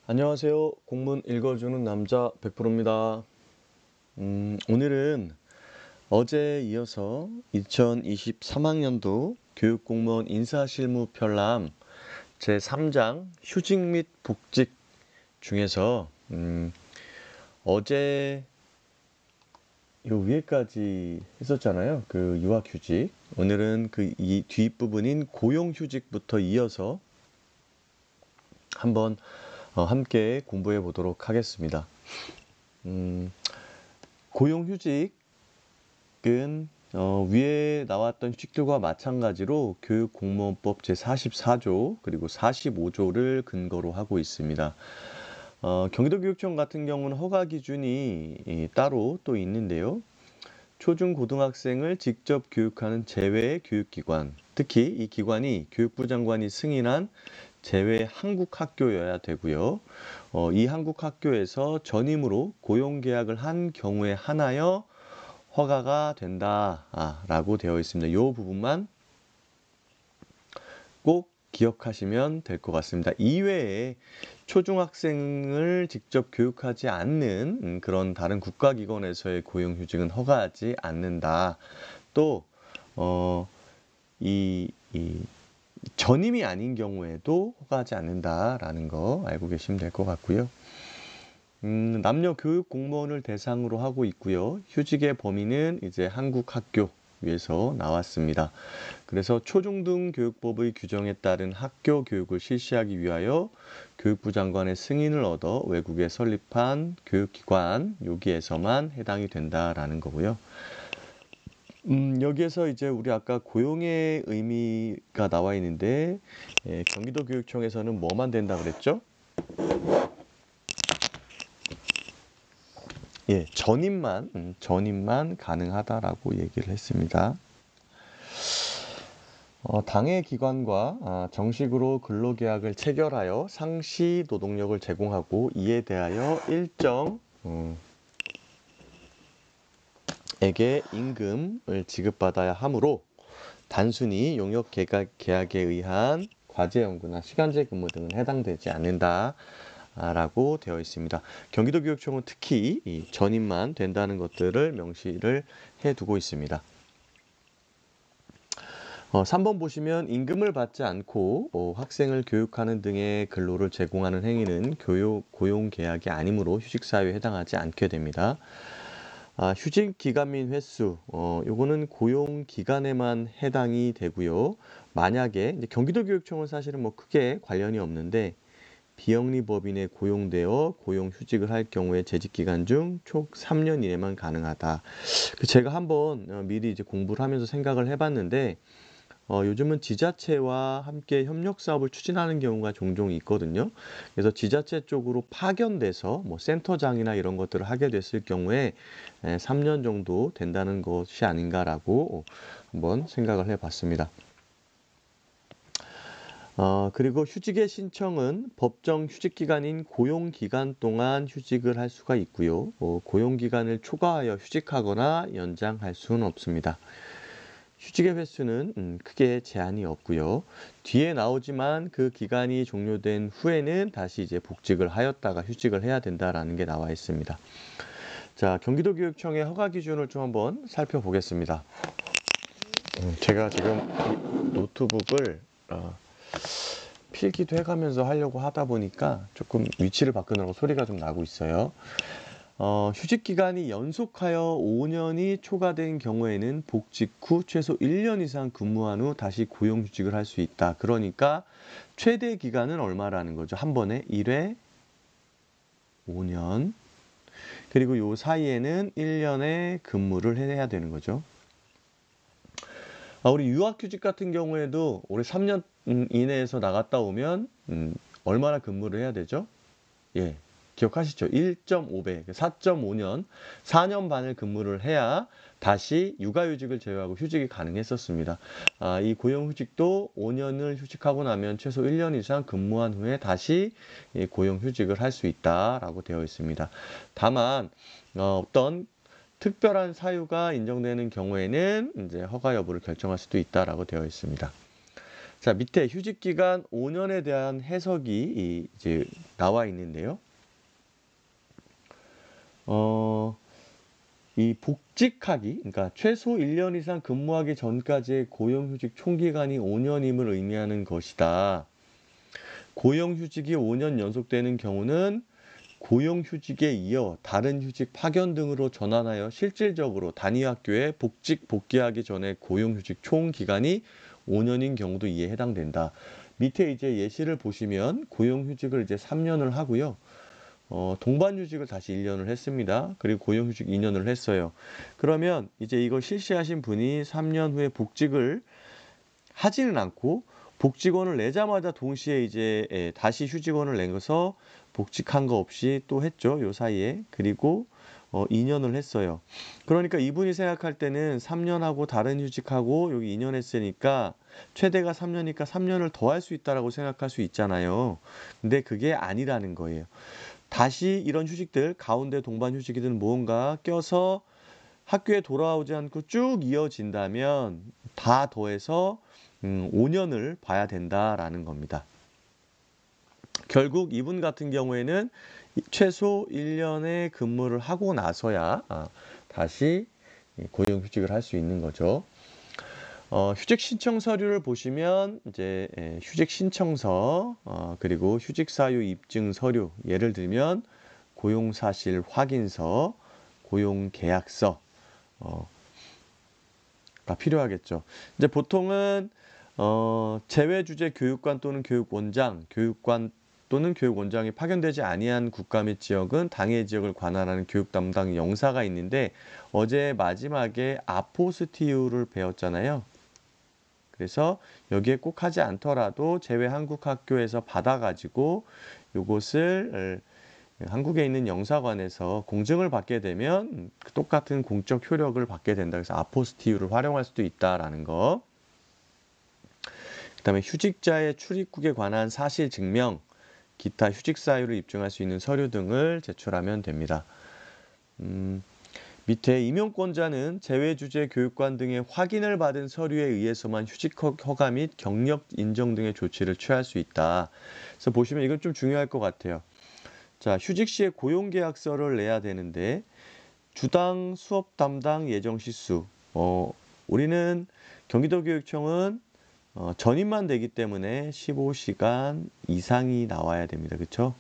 안녕하세요. 공문 읽어주는 남자 100%입니다. 오늘은 어제에 이어서 2023학년도 교육공무원 인사실무 편람 제3장 휴직 및 복직 중에서 어제 요 위에까지 했었잖아요. 그 유학휴직. 오늘은 그 이 뒷부분인 고용휴직부터 이어서 한번 함께 공부해 보도록 하겠습니다. 고용휴직은 위에 나왔던 휴직들과 마찬가지로 교육공무원법 제44조 그리고 45조를 근거로 하고 있습니다. 경기도교육청 같은 경우는 허가 기준이 따로 또 있는데요. 초중고등학생을 직접 교육하는 제외 교육기관, 특히 이 기관이 교육부 장관이 승인한 제외 한국학교여야 되고요. 이 한국학교에서 전임으로 고용계약을 한 경우에 하나여 허가가 된다라고 되어 있습니다. 이 부분만 꼭 기억하시면 될 것 같습니다. 이외에 초중학생을 직접 교육하지 않는 그런 다른 국가기관에서의 고용휴직은 허가하지 않는다. 또 전임이 아닌 경우에도 허가하지 않는다라는 거 알고 계시면 될 것 같고요. 남녀 교육 공무원을 대상으로 하고 있고요. 휴직의 범위는 이제 한국학교 위에서 나왔습니다. 그래서 초중등 교육법의 규정에 따른 학교 교육을 실시하기 위하여 교육부 장관의 승인을 얻어 외국에 설립한 교육기관 여기에서만 해당이 된다라는 거고요. 여기에서 이제 우리 아까 고용의 의미가 나와 있는데 경기도교육청에서는 뭐만 된다 그랬죠? 예, 전임만 가능하다라고 얘기를 했습니다. 당해 기관과 정식으로 근로계약을 체결하여 상시 노동력을 제공하고 이에 대하여 일정 에게 임금을 지급받아야 하므로 단순히 용역 계약에 의한 과제 연구나 시간제 근무 등은 해당되지 않는다라고 되어 있습니다. 경기도교육청은 특히 이 전임만 된다는 것들을 명시를 해두고 있습니다. 3번 보시면 임금을 받지 않고 학생을 교육하는 등의 근로를 제공하는 행위는 고용계약이 아니므로 휴직사유에 해당하지 않게 됩니다. 휴직 기간 및 횟수, 요거는 고용 기간에만 해당이 되고요. 만약에 이제 경기도교육청은 사실은 뭐 크게 관련이 없는데 비영리 법인에 고용되어 고용 휴직을 할 경우에 재직 기간 중 총 3년 이내만 가능하다. 제가 한번 미리 이제 공부를 하면서 생각을 해봤는데 요즘은 지자체와 함께 협력 사업을 추진하는 경우가 종종 있거든요. 그래서 지자체 쪽으로 파견돼서 뭐 센터장이나 이런 것들을 하게 됐을 경우에 3년 정도 된다는 것이 아닌가라고 한번 생각을 해봤습니다. 그리고 휴직의 신청은 법정 휴직 기간인 고용 기간 동안 휴직을 할 수가 있고요. 고용 기간을 초과하여 휴직하거나 연장할 수는 없습니다. 휴직의 횟수는 크게 제한이 없고요. 뒤에 나오지만 그 기간이 종료된 후에는 다시 이제 복직을 하였다가 휴직을 해야 된다라는 게 나와 있습니다. 자, 경기도교육청의 허가 기준을 좀 한번 살펴보겠습니다. 제가 지금 노트북을 필기도 해가면서 하려고 하다 보니까 조금 위치를 바꾸느라고 소리가 좀 나고 있어요. 휴직 기간이 연속하여 5년이 초과된 경우에는 복직 후 최소 1년 이상 근무한 후 다시 고용휴직을 할 수 있다. 그러니까 최대 기간은 얼마라는 거죠? 한 번에 1회 5년. 그리고 요 사이에는 1년의 근무를 해야 되는 거죠. 우리 유학휴직 같은 경우에도 올해 3년 이내에서 나갔다 오면 얼마나 근무를 해야 되죠? 예. 기억하시죠? 1.5배, 4.5년, 4년 반을 근무를 해야 다시 육아휴직을 제외하고 휴직이 가능했었습니다. 이 고용휴직도 5년을 휴직하고 나면 최소 1년 이상 근무한 후에 다시 고용휴직을 할 수 있다라고 되어 있습니다. 다만 어떤 특별한 사유가 인정되는 경우에는 이제 허가 여부를 결정할 수도 있다라고 되어 있습니다. 자, 밑에 휴직 기간 5년에 대한 해석이 이제 나와 있는데요. 이 복직하기, 그러니까 최소 1년 이상 근무하기 전까지의 고용휴직 총기간이 5년임을 의미하는 것이다. 고용휴직이 5년 연속되는 경우는 고용휴직에 이어 다른 휴직 파견 등으로 전환하여 실질적으로 단위 학교에 복귀하기 전에 고용휴직 총 기간이 5년인 경우도 이에 해당된다. 밑에 이제 예시를 보시면 고용휴직을 이제 3년을 하고요. 동반휴직을 다시 1년을 했습니다. 그리고 고용휴직 2년을 했어요. 그러면 이제 이걸 실시하신 분이 3년 후에 복직을 하지는 않고 복직원을 내자마자 동시에 이제 다시 휴직원을 내서 복직한 거 없이 또 했죠. 요 사이에. 그리고 2년을 했어요. 그러니까 이분이 생각할 때는 3년 하고 다른 휴직하고 여기 2년 했으니까 최대가 3년이니까 3년을 더 할 수 있다라고 생각할 수 있잖아요. 근데 그게 아니라는 거예요. 다시 이런 휴직들, 가운데 동반 휴직이든 무언가 껴서 학교에 돌아오지 않고 쭉 이어진다면 다 더해서 5년을 봐야 된다라는 겁니다. 결국 이분 같은 경우에는 최소 1년의 근무를 하고 나서야 다시 고용휴직을 할 수 있는 거죠. 휴직 신청 서류를 보시면 이제 휴직 신청서 그리고 휴직 사유 입증 서류, 예를 들면 고용 사실 확인서, 고용 계약서 가 필요하겠죠. 이제 보통은 제외 주재 교육관 또는 교육원장, 교육관 또는 교육원장이 파견되지 아니한 국가 및 지역은 당해 지역을 관할하는 교육 담당 영사가 있는데 어제 마지막에 아포스티유를 배웠잖아요. 그래서 여기에 꼭 하지 않더라도 제외 한국 학교에서 받아가지고 요것을 한국에 있는 영사관에서 공증을 받게 되면 똑같은 공적 효력을 받게 된다. 그래서 아포스티유를 활용할 수도 있다라는 거. 그다음에 휴직자의 출입국에 관한 사실 증명, 기타 휴직 사유를 입증할 수 있는 서류 등을 제출하면 됩니다. 밑에 임용권자는 제외주재 교육관 등의 확인을 받은 서류에 의해서만 휴직 허가 및 경력 인정 등의 조치를 취할 수 있다. 그래서 보시면 이건 좀 중요할 것 같아요. 자, 휴직 시에 고용계약서를 내야 되는데 주당 수업 담당 예정 시수. 우리는 경기도교육청은 전입만 되기 때문에 15시간 이상이 나와야 됩니다. 그렇죠?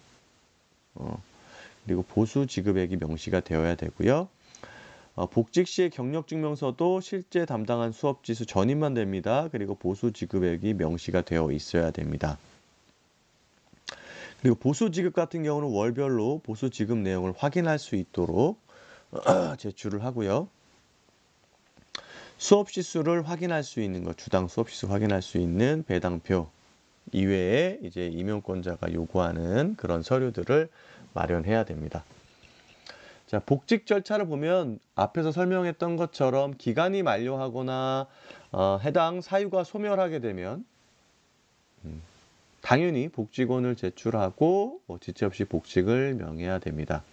그리고 보수 지급액이 명시가 되어야 되고요. 복직 시의 경력증명서도 실제 담당한 수업지수 전입만 됩니다. 그리고 보수 지급액이 명시가 되어 있어야 됩니다. 그리고 보수 지급 같은 경우는 월별로 보수 지급 내용을 확인할 수 있도록 제출을 하고요. 수업 시수를 확인할 수 있는 것, 주당 수업 시수 확인할 수 있는 배당표 이외에 이제 임용권자가 요구하는 그런 서류들을 마련해야 됩니다. 자, 복직 절차를 보면 앞에서 설명했던 것처럼 기간이 만료하거나 해당 사유가 소멸하게 되면 당연히 복직원을 제출하고 지체 없이 복직을 명해야 됩니다.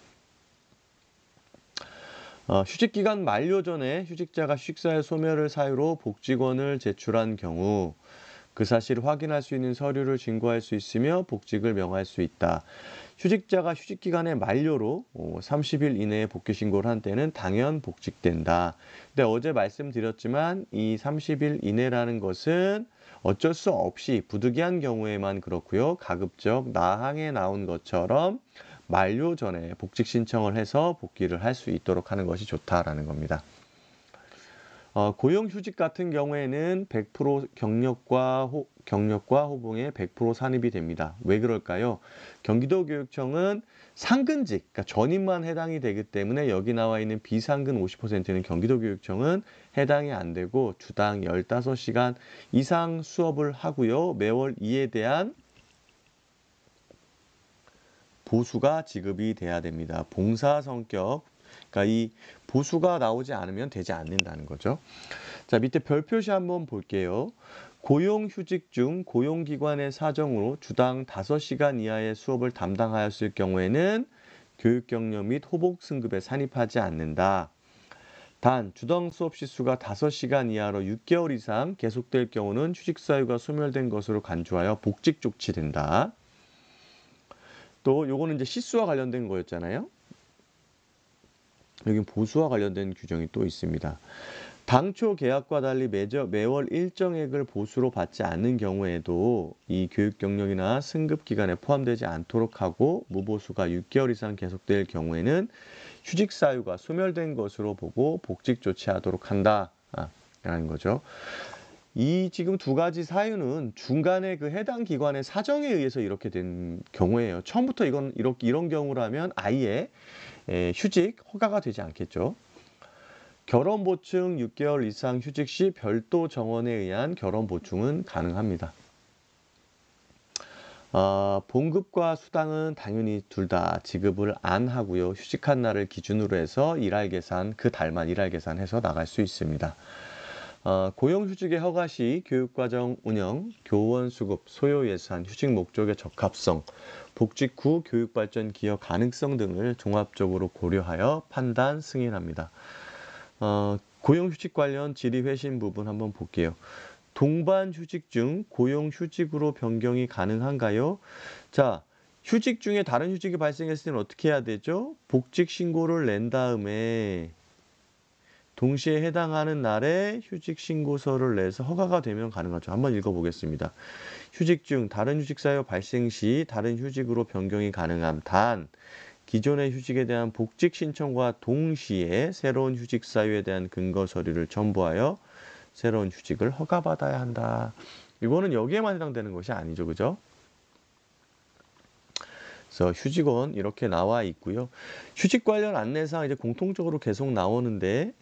휴직기간 만료 전에 휴직자가 휴직사유 소멸을 사유로 복직원을 제출한 경우 그 사실을 확인할 수 있는 서류를 진구할 수 있으며 복직을 명할 수 있다. 휴직자가 휴직기간의 만료로 30일 이내에 복귀 신고를 한 때는 당연 복직된다. 근데 어제 말씀드렸지만 이 30일 이내라는 것은 어쩔 수 없이 부득이한 경우에만 그렇고요. 가급적 나항에 나온 것처럼 만료 전에 복직 신청을 해서 복귀를 할 수 있도록 하는 것이 좋다라는 겁니다. 고용휴직 같은 경우에는 100% 경력과 호봉에 100% 산입이 됩니다. 왜 그럴까요? 경기도교육청은 상근직, 그러니까 전입만 해당이 되기 때문에 여기 나와 있는 비상근 50%는 경기도교육청은 해당이 안 되고 주당 15시간 이상 수업을 하고요. 매월 이에 대한 보수가 지급이 돼야 됩니다. 봉사 성격, 그러니까 이 보수가 나오지 않으면 되지 않는다는 거죠. 자, 밑에 별표시 한번 볼게요. 고용휴직 중 고용기관의 사정으로 주당 5시간 이하의 수업을 담당하였을 경우에는 교육경력 및 호복 승급에 산입하지 않는다. 단 주당 수업 시수가 5시간 이하로 6개월 이상 계속될 경우는 휴직 사유가 소멸된 것으로 간주하여 복직 조치된다. 또 요거는 이제 시수와 관련된 거였잖아요. 여기 보수와 관련된 규정이 또 있습니다. 당초 계약과 달리 매월 일정액을 보수로 받지 않는 경우에도 이 교육 경력이나 승급 기간에 포함되지 않도록 하고 무보수가 6개월 이상 계속될 경우에는 휴직 사유가 소멸된 것으로 보고 복직 조치하도록 한다. 라는 거죠. 이 지금 두 가지 사유는 중간에 그 해당 기관의 사정에 의해서 이렇게 된 경우예요. 처음부터 이런 경우라면 아예 휴직 허가가 되지 않겠죠. 결혼 보충 6개월 이상 휴직 시 별도 정원에 의한 결혼 보충은 가능합니다. 봉급과 수당은 당연히 둘 다 지급을 안 하고요. 휴직한 날을 기준으로 해서 일할 계산, 그 달만 일할 계산해서 나갈 수 있습니다. 고용휴직의 허가 시 교육과정 운영, 교원 수급, 소요 예산, 휴직 목적의 적합성, 복직 후 교육발전 기여 가능성 등을 종합적으로 고려하여 판단, 승인합니다. 고용휴직 관련 질의회신 부분 한번 볼게요. 동반휴직 중 고용휴직으로 변경이 가능한가요? 자, 휴직 중에 다른 휴직이 발생했을 때는 어떻게 해야 되죠? 복직 신고를 낸 다음에 동시에 해당하는 날에 휴직 신고서를 내서 허가가 되면 가능하죠. 한번 읽어보겠습니다. 휴직 중 다른 휴직 사유 발생 시 다른 휴직으로 변경이 가능함. 단 기존의 휴직에 대한 복직 신청과 동시에 새로운 휴직 사유에 대한 근거 서류를 첨부하여 새로운 휴직을 허가받아야 한다. 이거는 여기에만 해당되는 것이 아니죠. 그죠? 그래서 휴직원 이렇게 나와 있고요. 휴직 관련 안내사항 이제 공통적으로 계속 나오는데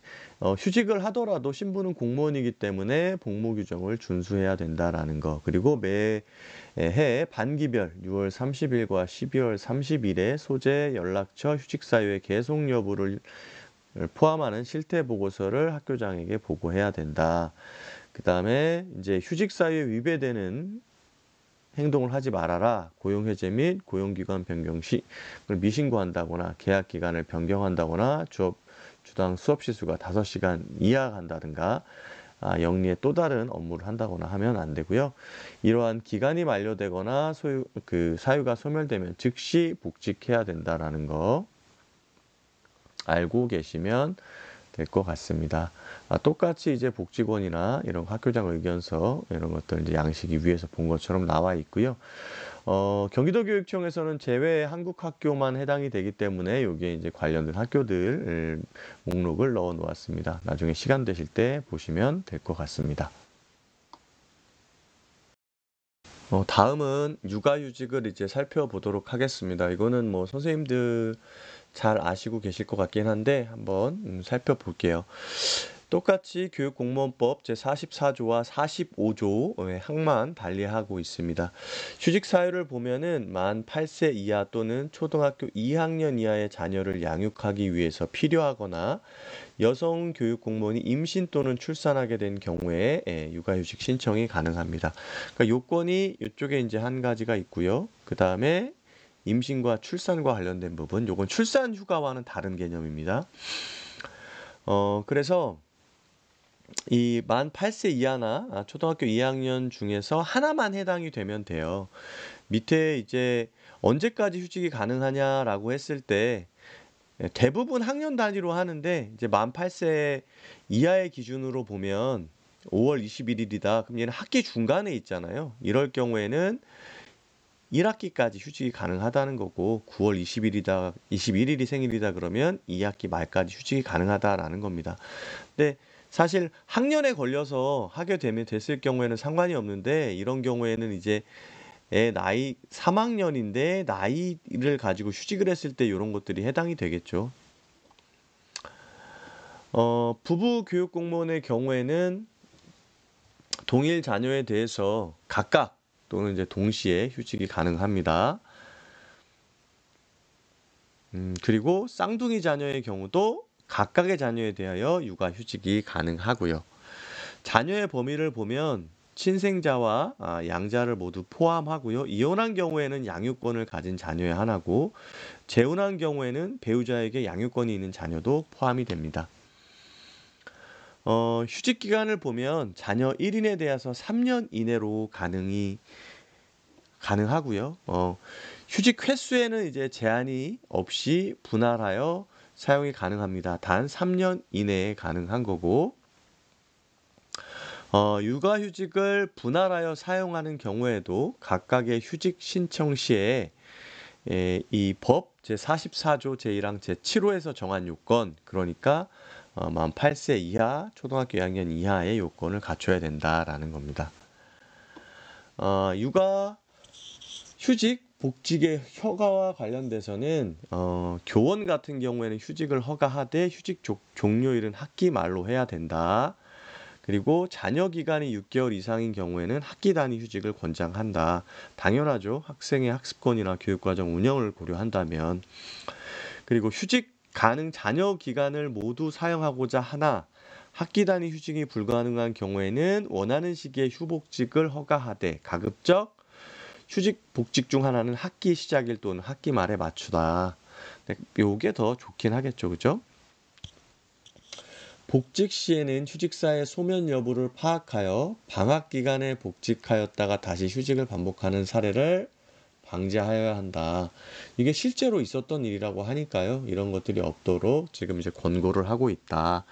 휴직을 하더라도 신분은 공무원이기 때문에 복무 규정을 준수해야 된다라는 거. 그리고 매해 반기별 6월 30일과 12월 30일에 소재 연락처 휴직 사유의 계속 여부를 포함하는 실태 보고서를 학교장에게 보고해야 된다. 그 다음에 이제 휴직 사유에 위배되는 행동을 하지 말아라. 고용해제 및 고용기관 변경 시 미신고한다거나 계약 기간을 변경한다거나 주당 수업 시수가 5시간 이하 한다든가 영리의 또 다른 업무를 한다거나 하면 안 되고요. 이러한 기간이 만료되거나 사유가 소멸되면 즉시 복직해야 된다라는 거 알고 계시면 될 것 같습니다. 똑같이 이제 복직원이나 이런 학교장 의견서 이런 것들 이제 양식이 위에서 본 것처럼 나와 있고요. 경기도교육청에서는 제외 한국 학교만 해당이 되기 때문에 여기에 이제 관련된 학교들 목록을 넣어 놓았습니다. 나중에 시간 되실 때 보시면 될 것 같습니다. 다음은 육아휴직을 이제 살펴보도록 하겠습니다. 이거는 뭐 선생님들 잘 아시고 계실 것 같긴 한데 한번 살펴볼게요. 똑같이 교육공무원법 제44조와 45조의 항만 달리하고 있습니다. 휴직 사유를 보면은 만 8세 이하 또는 초등학교 2학년 이하의 자녀를 양육하기 위해서 필요하거나 여성 교육공무원이 임신 또는 출산하게 된 경우에 육아휴직 신청이 가능합니다. 그러니까 요건이 이쪽에 이제 한 가지가 있고요. 그 다음에 임신과 출산과 관련된 부분, 요건 출산 휴가와는 다른 개념입니다. 그래서 이 만 8세 이하나 초등학교 2학년 중에서 하나만 해당이 되면 돼요. 밑에 이제 언제까지 휴직이 가능하냐라고 했을 때 대부분 학년 단위로 하는데 이제 만 8세 이하의 기준으로 보면 5월 21일이다. 그럼 얘는 학기 중간에 있잖아요. 이럴 경우에는 1학기까지 휴직이 가능하다는 거고 9월 21일이 생일이다 그러면 2학기 말까지 휴직이 가능하다라는 겁니다. 근데 사실 학년에 걸려서 하게 됐을 경우에는 상관이 없는데 이런 경우에는 이제 애 나이 3학년인데 나이를 가지고 휴직을 했을 때 이런 것들이 해당이 되겠죠. 부부 교육 공무원의 경우에는 동일 자녀에 대해서 각각 또는 이제 동시에 휴직이 가능합니다. 그리고 쌍둥이 자녀의 경우도 각각의 자녀에 대하여 육아휴직이 가능하고요. 자녀의 범위를 보면 친생자와 양자를 모두 포함하고요. 이혼한 경우에는 양육권을 가진 자녀의 하나고 재혼한 경우에는 배우자에게 양육권이 있는 자녀도 포함이 됩니다. 휴직 기간을 보면 자녀 1인에 대해서 3년 이내로 가능하고요. 휴직 횟수에는 이제 제한이 없이 분할하여 사용이 가능합니다. 단 3년 이내에 가능한 거고, 육아휴직을 분할하여 사용하는 경우에도 각각의 휴직 신청 시에 이 법 제44조 제1항 제7호에서 정한 요건, 그러니까 만 8세 이하, 초등학교 2학년 이하의 요건을 갖춰야 된다라는 겁니다. 육아, 휴직, 복직의 허가와 관련돼서는 교원 같은 경우에는 휴직을 허가하되 휴직 종료일은 학기 말로 해야 된다. 그리고 자녀 기간이 6개월 이상인 경우에는 학기 단위 휴직을 권장한다. 당연하죠. 학생의 학습권이나 교육과정 운영을 고려한다면. 그리고 휴직 가능 자녀 기간을 모두 사용하고자 하나 학기 단위 휴직이 불가능한 경우에는 원하는 시기에 휴복직을 허가하되 가급적 휴직 복직 중 하나는 학기 시작일 또는 학기 말에 맞추다. 요게 더 좋긴 하겠죠. 그죠? 복직 시에는 휴직사의 소면 여부를 파악하여 방학 기간에 복직하였다가 다시 휴직을 반복하는 사례를 방지하여야 한다. 이게 실제로 있었던 일이라고 하니까요. 이런 것들이 없도록 지금 이제 권고를 하고 있다.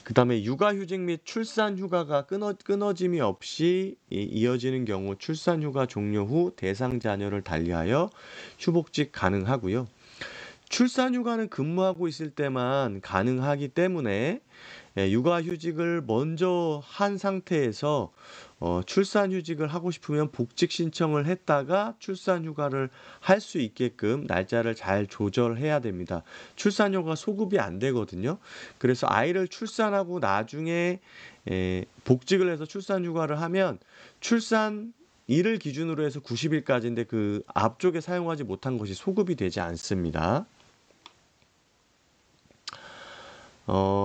그 다음에 육아휴직 및 출산휴가가 끊어짐이 없이 이어지는 경우 출산휴가 종료 후 대상 자녀를 달리하여 휴복직 가능하고요. 출산휴가는 근무하고 있을 때만 가능하기 때문에 육아휴직을 먼저 한 상태에서 출산휴직을 하고 싶으면 복직 신청을 했다가 출산휴가를 할 수 있게끔 날짜를 잘 조절해야 됩니다. 출산휴가 소급이 안 되거든요. 그래서 아이를 출산하고 나중에 복직을 해서 출산휴가를 하면 출산일을 기준으로 해서 90일까지인데 그 앞쪽에 사용하지 못한 것이 소급이 되지 않습니다.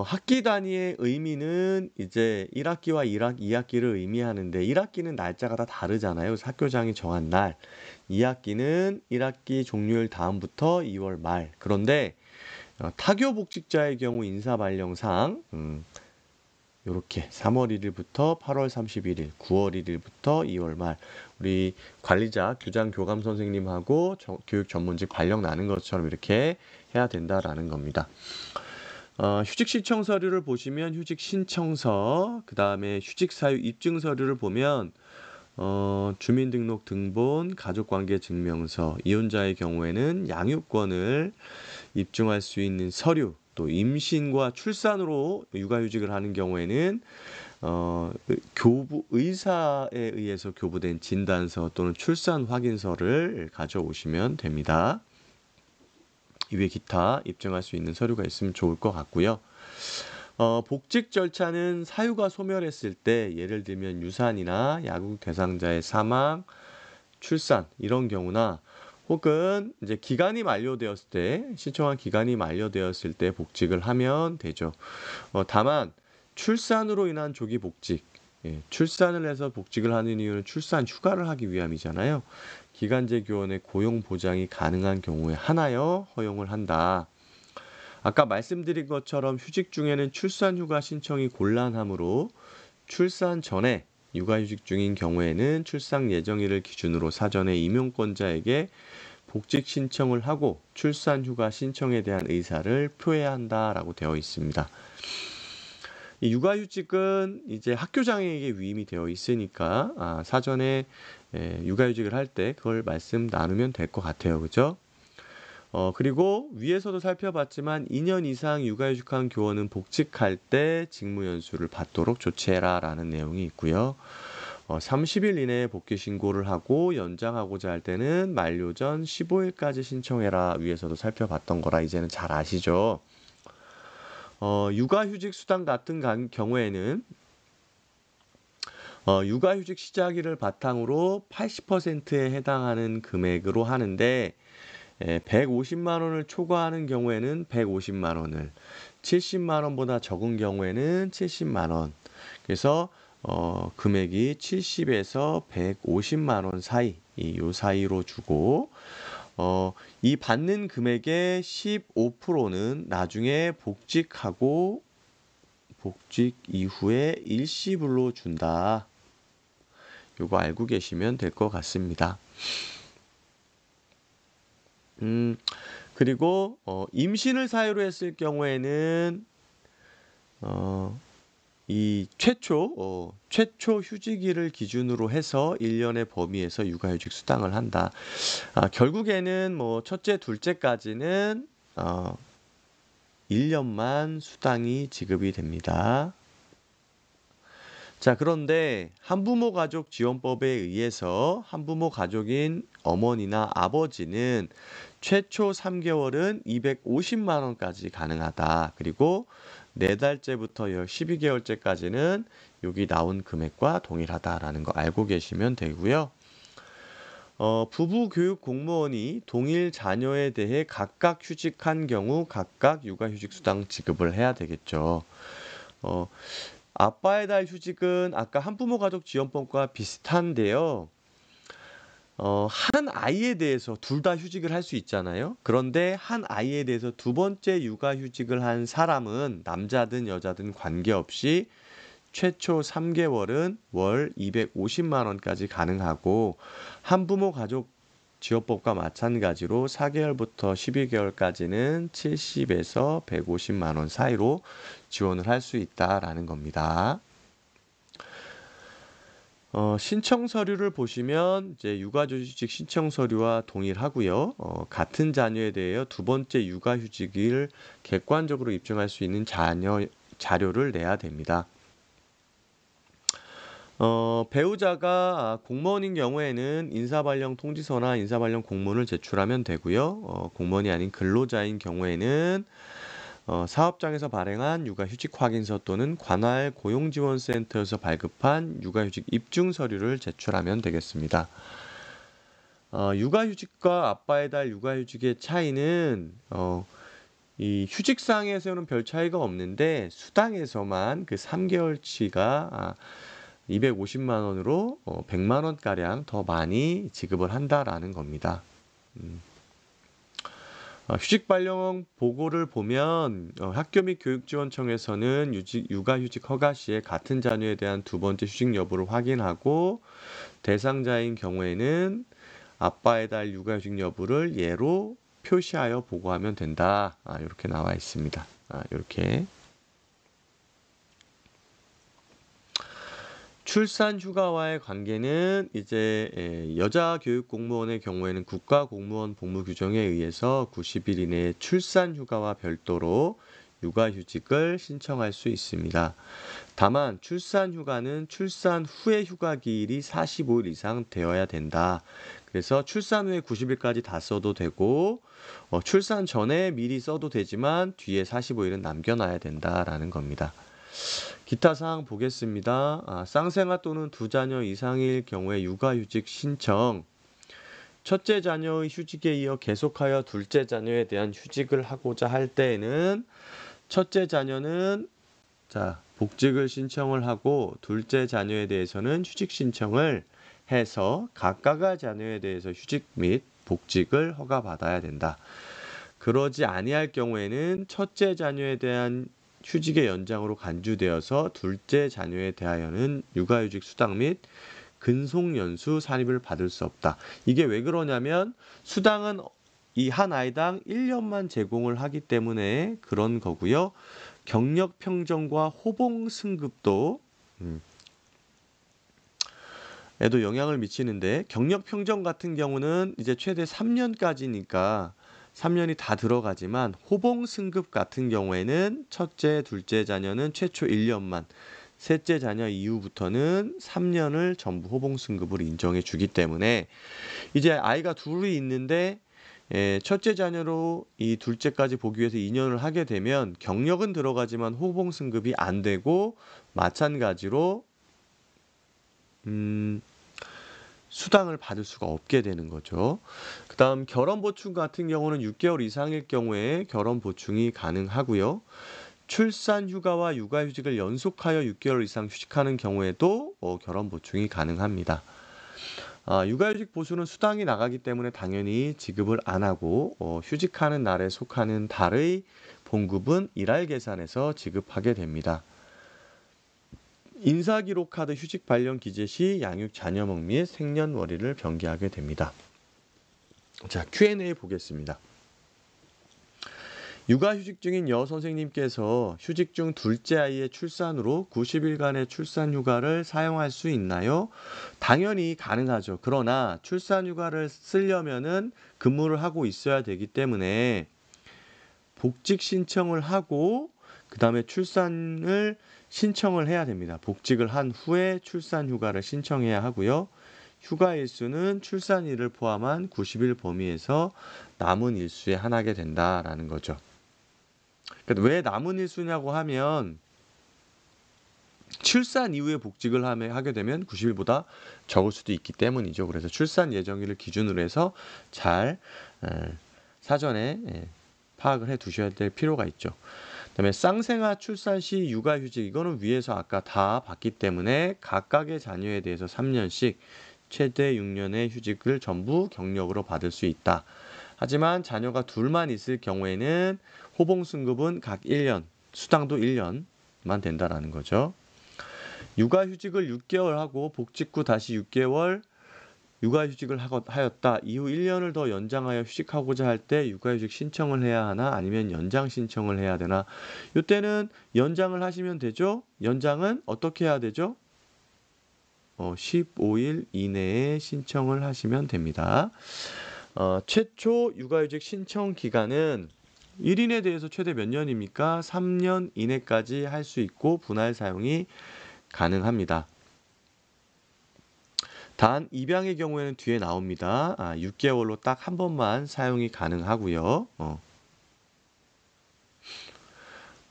학기 단위의 의미는 이제 1학기와 2학기를 의미하는데 1학기는 날짜가 다 다르잖아요. 학교장이 정한 날. 2학기는 1학기 종료일 다음부터 2월 말. 그런데 타교 복직자의 경우 인사발령상 요렇게 3월 1일부터 8월 31일, 9월 1일부터 2월 말 우리 관리자, 교장, 교감 선생님하고 교육 전문직 발령 나는 것처럼 이렇게 해야 된다라는 겁니다. 휴직 신청 서류를 보시면 휴직 신청서, 그 다음에 휴직 사유 입증 서류를 보면 주민등록 등본, 가족관계 증명서, 이혼자의 경우에는 양육권을 입증할 수 있는 서류, 또 임신과 출산으로 육아휴직을 하는 경우에는 의사에 의해서 교부된 진단서 또는 출산 확인서를 가져오시면 됩니다. 이외 기타 입증할 수 있는 서류가 있으면 좋을 것 같고요. 복직 절차는 사유가 소멸했을 때 예를 들면 유산이나 야구 대상자의 사망, 출산 이런 경우나 혹은 이제 기간이 만료되었을 때 신청한 기간이 만료되었을 때 복직을 하면 되죠. 다만 출산으로 인한 조기 복직, 출산을 해서 복직을 하는 이유는 출산 휴가를 하기 위함이잖아요. 기간제 교원의 고용 보장이 가능한 경우에 하나여 허용을 한다. 아까 말씀드린 것처럼 휴직 중에는 출산휴가 신청이 곤란하므로 출산 전에 육아휴직 중인 경우에는 출산 예정일을 기준으로 사전에 임용권자에게 복직 신청을 하고 출산휴가 신청에 대한 의사를 표해야 한다라고 되어 있습니다. 이 육아휴직은 이제 학교장에게 위임이 되어 있으니까 사전에 육아휴직을 할 때 그걸 말씀 나누면 될 것 같아요. 그죠? 그리고 위에서도 살펴봤지만 2년 이상 육아휴직한 교원은 복직할 때 직무연수를 받도록 조치해라 라는 내용이 있고요. 30일 이내에 복귀 신고를 하고 연장하고자 할 때는 만료 전 15일까지 신청해라 위에서도 살펴봤던 거라 이제는 잘 아시죠? 육아휴직 수당 같은 경우에는 육아휴직 시작일을 바탕으로 80%에 해당하는 금액으로 하는데 150만 원을 초과하는 경우에는 150만 원을, 70만 원보다 적은 경우에는 70만 원. 그래서 금액이 70에서 150만 원 사이, 요 사이로 주고 이 받는 금액의 15%는 나중에 복직 이후에 일시불로 준다. 요거 알고 계시면 될 것 같습니다. 그리고 임신을 사유로 했을 경우에는 이 최초 휴직일을 기준으로 해서 1년의 범위에서 육아휴직 수당을 한다. 결국에는 뭐 첫째, 둘째까지는 1년만 수당이 지급이 됩니다. 자, 그런데 한부모 가족 지원법에 의해서 한부모 가족인 어머니나 아버지는 최초 3개월은 250만 원까지 가능하다. 그리고 4달째부터 12개월째까지는 여기 나온 금액과 동일하다라는 거 알고 계시면 되고요. 부부 교육 공무원이 동일 자녀에 대해 각각 휴직한 경우 각각 육아휴직 수당 지급을 해야 되겠죠. 아빠의 달 휴직은 아까 한부모 가족 지원법과 비슷한데요. 한 아이에 대해서 둘 다 휴직을 할 수 있잖아요. 그런데 한 아이에 대해서 두 번째 육아휴직을 한 사람은 남자든 여자든 관계없이 최초 3개월은 월 250만 원까지 가능하고 한부모 가족 지원법과 마찬가지로 4개월부터 12개월까지는 70에서 150만 원 사이로 지원을 할 수 있다라는 겁니다. 신청 서류를 보시면 이제 육아휴직 신청 서류와 동일하고요. 같은 자녀에 대해 두 번째 육아휴직을 객관적으로 입증할 수 있는 자료를 내야 됩니다. 배우자가 공무원인 경우에는 인사발령 통지서나 인사발령 공문을 제출하면 되고요. 공무원이 아닌 근로자인 경우에는 사업장에서 발행한 육아휴직 확인서 또는 관할 고용지원센터에서 발급한 육아휴직 입증 서류를 제출하면 되겠습니다. 육아휴직과 아빠의 달 육아휴직의 차이는 이 휴직상에서는 별 차이가 없는데 수당에서만 그 3개월치가 250만 원으로 100만 원가량 더 많이 지급을 한다라는 겁니다. 휴직 발령 보고를 보면 학교 및 교육지원청에서는 육아휴직 허가 시에 같은 자녀에 대한 두 번째 휴직 여부를 확인하고 대상자인 경우에는 아빠의 달 육아휴직 여부를 예로 표시하여 보고하면 된다. 이렇게 나와 있습니다. 이렇게. 출산 휴가와의 관계는 이제 여자 교육 공무원의 경우에는 국가공무원 복무 규정에 의해서 90일 이내에 출산 휴가와 별도로 육아휴직을 신청할 수 있습니다. 다만 출산 휴가는 출산 후의 휴가 기일이 45일 이상 되어야 된다. 그래서 출산 후에 90일까지 다 써도 되고 출산 전에 미리 써도 되지만 뒤에 45일은 남겨놔야 된다라는 겁니다. 기타 사항 보겠습니다. 쌍생아 또는 두 자녀 이상일 경우에 육아휴직 신청. 첫째 자녀의 휴직에 이어 계속하여 둘째 자녀에 대한 휴직을 하고자 할 때에는 첫째 자녀는 복직을 신청을 하고 둘째 자녀에 대해서는 휴직 신청을 해서 각각의 자녀에 대해서 휴직 및 복직을 허가받아야 된다. 그러지 아니할 경우에는 첫째 자녀에 대한 휴직의 연장으로 간주되어서 둘째 자녀에 대하여는 육아휴직 수당 및 근속연수 산입을 받을 수 없다. 이게 왜 그러냐면 수당은 이 한 아이당 1년만 제공을 하기 때문에 그런 거고요. 경력 평정과 호봉 승급도 에도 영향을 미치는데 경력 평정 같은 경우는 이제 최대 3년까지니까 3년이 다 들어가지만 호봉 승급 같은 경우에는 첫째, 둘째 자녀는 최초 1년만, 셋째 자녀 이후부터는 3년을 전부 호봉 승급으로 인정해 주기 때문에 이제 아이가 둘이 있는데 첫째 자녀로 이 둘째까지 보기 위해서 2년을 하게 되면 경력은 들어가지만 호봉 승급이 안 되고 마찬가지로 수당을 받을 수가 없게 되는 거죠. 그 다음 결혼 보충 같은 경우는 6개월 이상일 경우에 결혼 보충이 가능하고요. 출산 휴가와 육아휴직을 연속하여 6개월 이상 휴직하는 경우에도 결혼 보충이 가능합니다. 육아휴직 보수는 수당이 나가기 때문에 당연히 지급을 안 하고 휴직하는 날에 속하는 달의 봉급은 일할 계산해서 지급하게 됩니다. 인사기록 카드 휴직 발령 기재 시 양육 잔여목 및 생년월일을 병기하게 됩니다. 자, Q&A 보겠습니다. 육아휴직 중인 여선생님께서 휴직 중 둘째 아이의 출산으로 90일간의 출산휴가를 사용할 수 있나요? 당연히 가능하죠. 그러나 출산휴가를 쓰려면은 근무를 하고 있어야 되기 때문에 복직 신청을 하고 그 다음에 출산을 신청을 해야 됩니다. 복직을 한 후에 출산휴가를 신청해야 하고요. 휴가 일수는 출산일을 포함한 90일 범위에서 남은 일수에 한하게 된다라는 거죠. 그러니까 왜 남은 일수냐고 하면 출산 이후에 복직을 하게 되면 90일보다 적을 수도 있기 때문이죠. 그래서 출산 예정일을 기준으로 해서 잘 사전에 파악을 해 두셔야 될 필요가 있죠. 그다음에 쌍생아 출산 시 육아휴직, 이거는 위에서 아까 다 봤기 때문에 각각의 자녀에 대해서 3년씩 최대 6년의 휴직을 전부 경력으로 받을 수 있다. 하지만 자녀가 둘만 있을 경우에는 호봉승급은 각 1년, 수당도 1년만 된다라는 거죠. 육아휴직을 6개월 하고 복직 후 다시 6개월 육아휴직을 하였다. 이후 1년을 더 연장하여 휴직하고자 할 때 육아휴직 신청을 해야 하나 아니면 연장 신청을 해야 되나? 이때는 연장을 하시면 되죠. 연장은 어떻게 해야 되죠? 15일 이내에 신청을 하시면 됩니다. 최초 육아휴직 신청 기간은 1인에 대해서 최대 몇 년입니까? 3년 이내까지 할 수 있고 분할 사용이 가능합니다. 단 입양의 경우에는 뒤에 나옵니다. 6개월로 딱 한 번만 사용이 가능하고요.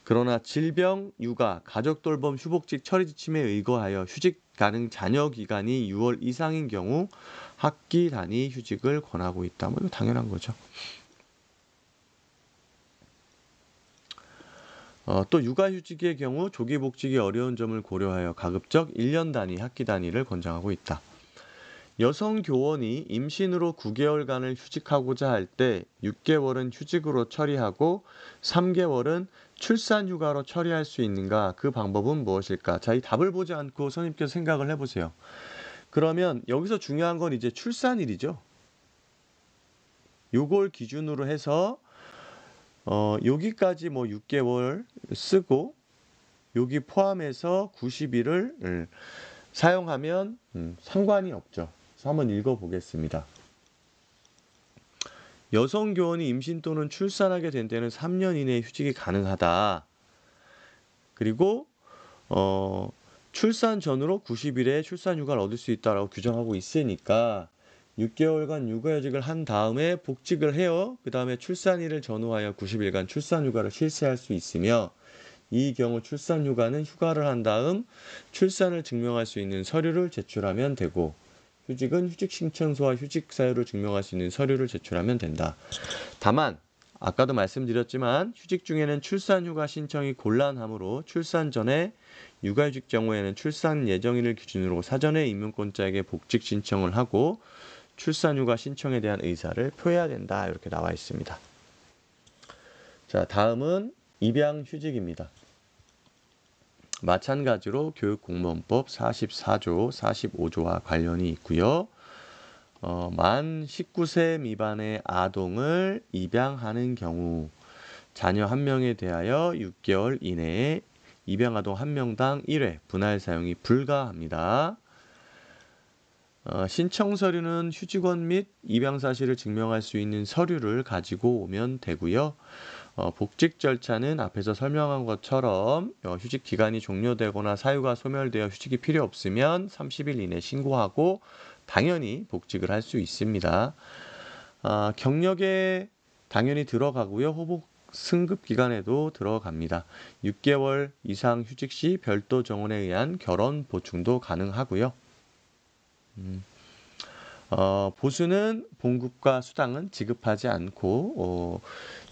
그러나 질병, 육아, 가족돌봄, 휴복직 처리 지침에 의거하여 휴직 가능 잔여 기간이 6월 이상인 경우 학기 단위 휴직을 권하고 있다. 이거 당연한 거죠. 또 육아휴직의 경우 조기 복직이 어려운 점을 고려하여 가급적 1년 단위 학기 단위를 권장하고 있다. 여성 교원이 임신으로 9개월간을 휴직하고자 할 때 6개월은 휴직으로 처리하고 3개월은 출산휴가로 처리할 수 있는가? 그 방법은 무엇일까? 자, 이 답을 보지 않고 선생님께서 생각을 해보세요. 그러면 여기서 중요한 건 이제 출산일이죠. 요걸 기준으로 해서 여기까지 6개월 쓰고 여기 포함해서 90일을 사용하면 상관이 없죠. 그래서 한번 읽어보겠습니다. 여성 교원이 임신 또는 출산하게 된 때는 3년 이내에 휴직이 가능하다. 그리고 출산 전으로 90일에 출산휴가를 얻을 수 있다라고 규정하고 있으니까 6개월간 육아휴직을 한 다음에 복직을 해요. 그 다음에 출산일을 전후하여 90일간 출산휴가를 실시할 수 있으며 이 경우 출산휴가는 휴가를 한 다음 출산을 증명할 수 있는 서류를 제출하면 되고 휴직은 휴직 신청서와 휴직 사유를 증명할 수 있는 서류를 제출하면 된다. 다만 아까도 말씀드렸지만 휴직 중에는 출산휴가 신청이 곤란하므로 출산 전에 육아휴직 경우에는 출산 예정일을 기준으로 사전에 임용권자에게 복직 신청을 하고 출산휴가 신청에 대한 의사를 표해야 된다. 이렇게 나와 있습니다. 자, 다음은 입양휴직입니다. 마찬가지로 교육공무원법 44조, 45조와 관련이 있고요. 만 19세 미만의 아동을 입양하는 경우 자녀 1명에 대하여 6개월 이내에 입양아동 1명당 1회 분할 사용이 불가합니다. 신청 서류는 휴직원 및 입양 사실을 증명할 수 있는 서류를 가지고 오면 되고요. 복직 절차는 앞에서 설명한 것처럼 휴직 기간이 종료되거나 사유가 소멸되어 휴직이 필요 없으면 30일 이내 신고하고 당연히 복직을 할 수 있습니다. 경력에 당연히 들어가고요. 호복 승급 기간에도 들어갑니다. 6개월 이상 휴직 시 별도 정원에 의한 결혼 보충도 가능하고요. 보수는 봉급과 수당은 지급하지 않고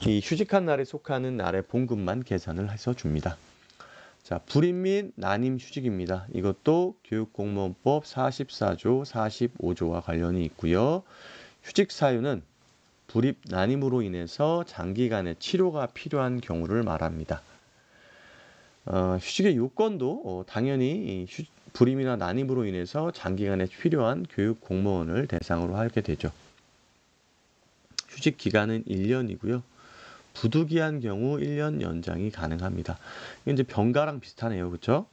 이 휴직한 날에 속하는 날의 봉급만 계산을 해서 줍니다. 자, 불임 및 난임 휴직입니다. 이것도 교육공무원법 44조, 45조와 관련이 있고요. 휴직 사유는 불임, 난임으로 인해서 장기간의 치료가 필요한 경우를 말합니다. 휴직의 요건도 당연히 이 불임이나 난임으로 인해서 장기간에 필요한 교육 공무원을 대상으로 하게 되죠. 휴직 기간은 1년이고요. 부득이한 경우 1년 연장이 가능합니다. 이게 이제 병가랑 비슷하네요. 그렇죠?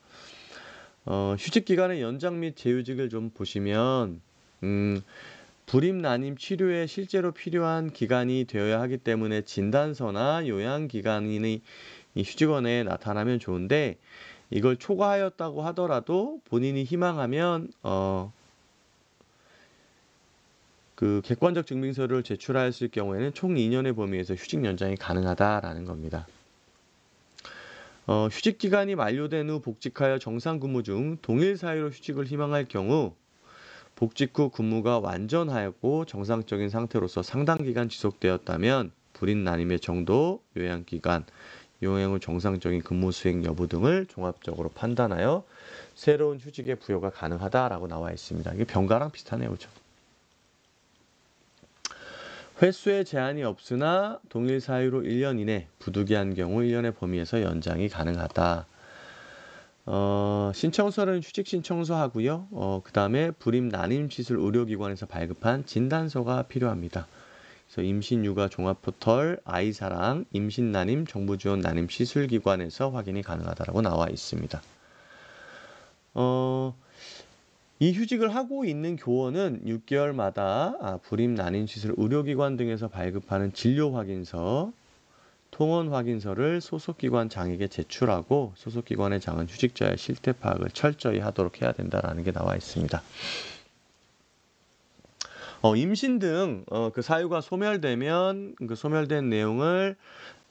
휴직 기간의 연장 및 재휴직을 좀 보시면 불임 난임 치료에 실제로 필요한 기간이 되어야 하기 때문에 진단서나 요양 기간이 이 휴직원에 나타나면 좋은데 이걸 초과하였다고 하더라도 본인이 희망하면 그 객관적 증명서를 제출하였을 경우에는 총 2년의 범위에서 휴직 연장이 가능하다라는 겁니다. 휴직 기간이 만료된 후 복직하여 정상 근무 중 동일 사유로 휴직을 희망할 경우 복직 후 근무가 완전하였고 정상적인 상태로서 상당 기간 지속되었다면 불임 난임의 정도, 요양 기간, 요양 후 정상적인 근무 수행 여부 등을 종합적으로 판단하여 새로운 휴직의 부여가 가능하다라고 나와 있습니다. 이게 병가랑 비슷하네요. 그렇죠? 횟수에 제한이 없으나 동일 사유로 1년 이내 부득이한 경우 1년의 범위에서 연장이 가능하다. 신청서는 휴직 신청서 하고요. 그 다음에 불임 난임 시술 의료기관에서 발급한 진단서가 필요합니다. 그래서 임신육아 종합포털 아이사랑 임신난임 정부지원 난임 시술기관에서 확인이 가능하다라고 나와 있습니다. 이 휴직을 하고 있는 교원은 6개월마다 불임 난임 시술 의료기관 등에서 발급하는 진료 확인서, 통원 확인서를 소속기관 장에게 제출하고 소속기관의 장은 휴직자의 실태 파악을 철저히 하도록 해야 된다라는 게 나와 있습니다. 임신 등 그 사유가 소멸되면 그 소멸된 내용을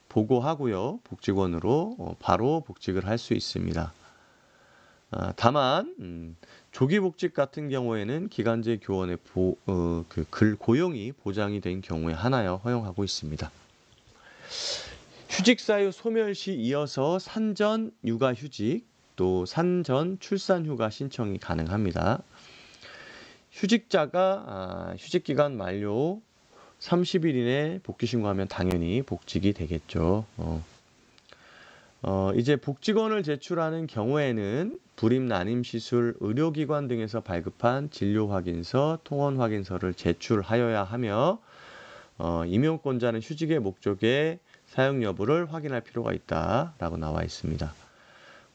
보고하고요. 복직원으로 바로 복직을 할 수 있습니다. 다만 조기 복직 같은 경우에는 기간제 교원의 그 고용이 보장이 된 경우에 하나여 허용하고 있습니다. 휴직 사유 소멸 시 이어서 산전 육아휴직 또 산전 출산휴가 신청이 가능합니다. 휴직자가 휴직기간 만료 30일 이내 복귀 신고하면 당연히 복직이 되겠죠. 이제 복직원을 제출하는 경우에는 불임 난임 시술 의료기관 등에서 발급한 진료 확인서, 통원 확인서를 제출하여야 하며 임용권자는 휴직의 목적의 사용 여부를 확인할 필요가 있다라고 나와 있습니다.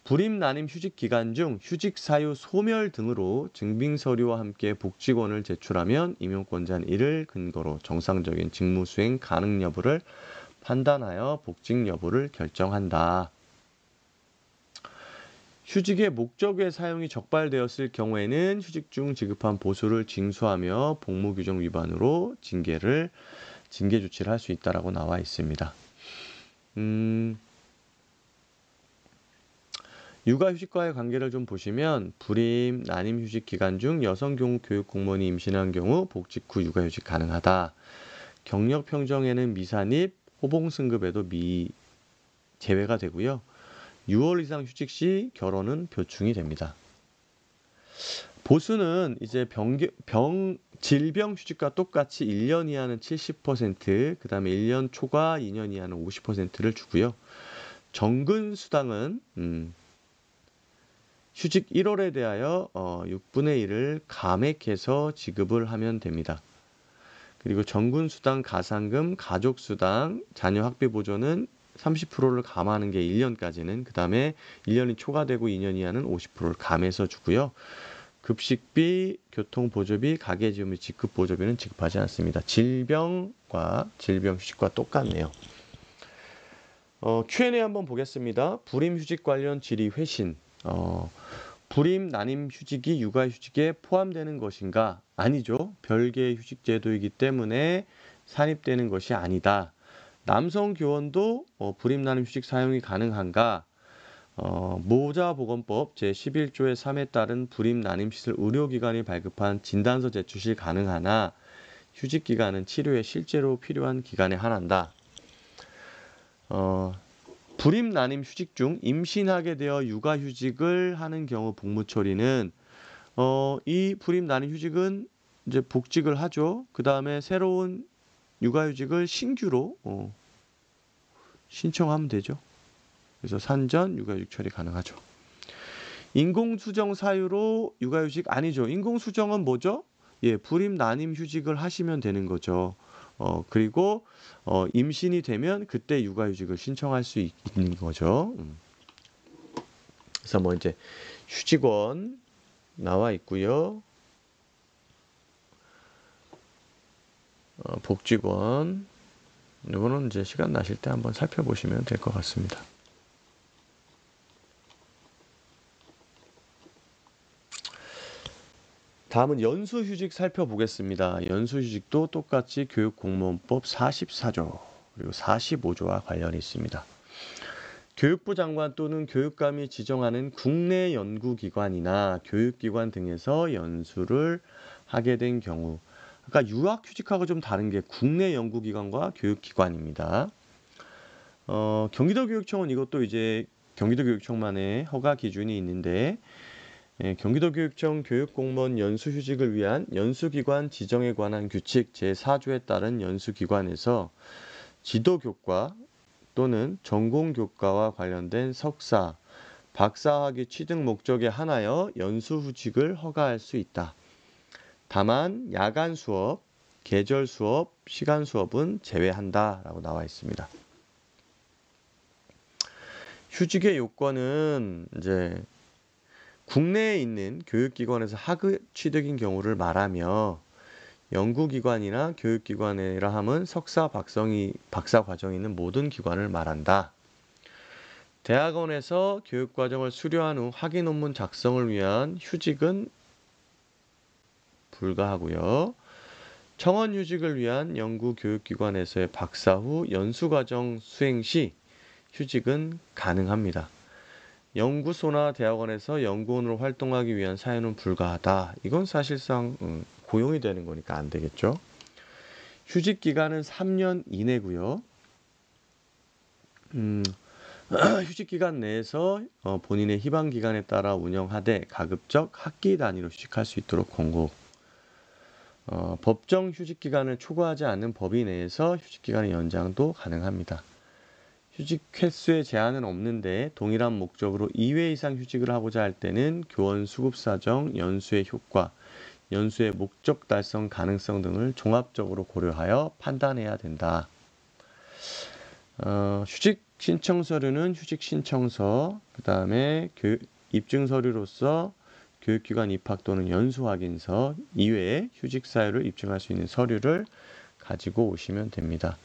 불임 난임 휴직 기간 중 휴직 사유 소멸 등으로 증빙 서류와 함께 복직원을 제출하면 임용권자는 이를 근거로 정상적인 직무 수행 가능 여부를 판단하여 복직 여부를 결정한다. 휴직의 목적의 사용이 적발되었을 경우에는 휴직 중 지급한 보수를 징수하며 복무규정 위반으로 징계 조치를 할 수 있다라고 나와 있습니다. 육아휴직과의 관계를 좀 보시면 불임, 난임 휴직 기간 중 여성 경우 교육 공무원이 임신한 경우 복직 후 육아휴직 가능하다. 경력 평정에는 미산입, 호봉 승급에도 제외가 되고요. 6월 이상 휴직 시 결혼은 보충이 됩니다. 보수는 이제 질병 휴직과 똑같이 1년 이하는 70%, 그 다음에 1년 초과 2년 이하는 50%를 주고요. 정근 수당은 휴직 1월에 대하여 6분의 1을 감액해서 지급을 하면 됩니다. 그리고 정근수당, 가상금, 가족수당, 자녀 학비 보조는 30%를 감하는 게 1년까지는, 그 다음에 1년이 초과되고 2년 이하는 50%를 감해서 주고요. 급식비, 교통보조비, 가계지원비, 직급보조비는 지급하지 않습니다. 질병휴직과 똑같네요. Q&A 한번 보겠습니다. 불임휴직 관련 질의 회신. 불임, 난임 휴직이 육아휴직에 포함되는 것인가? 아니죠. 별개의 휴직제도이기 때문에 산입되는 것이 아니다. 남성 교원도 불임, 난임 휴직 사용이 가능한가? 모자보건법 제11조의 3에 따른 불임, 난임 시설 의료기관이 발급한 진단서 제출 시 가능하나 휴직기간은 치료에 실제로 필요한 기간에 한한다. 불임, 난임 휴직 중 임신하게 되어 육아휴직을 하는 경우 복무 처리는 이 불임, 난임 휴직은 이제 복직을 하죠. 그 다음에 새로운 육아휴직을 신규로 신청하면 되죠. 그래서 산전, 육아휴직 처리 가능하죠. 인공수정 사유로 육아휴직 아니죠. 인공수정은 뭐죠? 예, 불임 난임 휴직을 하시면 되는 거죠. 그리고 임신이 되면 그때 육아휴직을 신청할 수 있는 거죠. 그래서 뭐 이제 휴직원 나와 있고요. 복직원 이거는 이제 시간 나실 때 한번 살펴보시면 될 것 같습니다. 다음은 연수휴직 살펴보겠습니다. 연수휴직도 똑같이 교육공무원법 44조 그리고 45조와 관련이 있습니다. 교육부 장관 또는 교육감이 지정하는 국내 연구기관이나 교육기관 등에서 연수를 하게 된 경우, 아까 유학휴직하고 좀 다른 게 국내 연구기관과 교육기관입니다. 경기도교육청은 이것도 이제 경기도교육청만의 허가 기준이 있는데, 경기도교육청 교육공무원 연수휴직을 위한 연수기관 지정에 관한 규칙 제4조에 따른 연수기관에서 지도교과 또는 전공교과와 관련된 석사, 박사학위 취득 목적에 한하여 연수휴직을 허가할 수 있다. 다만 야간 수업, 계절 수업, 시간 수업은 제외한다 라고 나와 있습니다. 휴직의 요건은 이제 국내에 있는 교육기관에서 학위 취득인 경우를 말하며 연구기관이나 교육기관이라 함은 석사, 박사 과정이 있는 모든 기관을 말한다. 대학원에서 교육과정을 수료한 후 학위 논문 작성을 위한 휴직은 불가하고요. 청원휴직을 위한 연구교육기관에서의 박사 후 연수과정 수행 시 휴직은 가능합니다. 연구소나 대학원에서 연구원으로 활동하기 위한 사유는 불가하다. 이건 사실상 고용이 되는 거니까 안 되겠죠. 휴직 기간은 3년 이내고요. 휴직 기간 내에서 본인의 희망 기간에 따라 운영하되 가급적 학기 단위로 휴직할 수 있도록 권고. 법정 휴직 기간을 초과하지 않는 범위 내에서 휴직 기간의 연장도 가능합니다. 휴직 횟수에 제한은 없는데 동일한 목적으로 2회 이상 휴직을 하고자 할 때는 교원 수급 사정, 연수의 효과, 연수의 목적 달성 가능성 등을 종합적으로 고려하여 판단해야 된다. 휴직 신청 서류는 휴직 신청서, 그 다음에 입증 서류로서 교육기관 입학 또는 연수 확인서 이외에 휴직 사유를 입증할 수 있는 서류를 가지고 오시면 됩니다.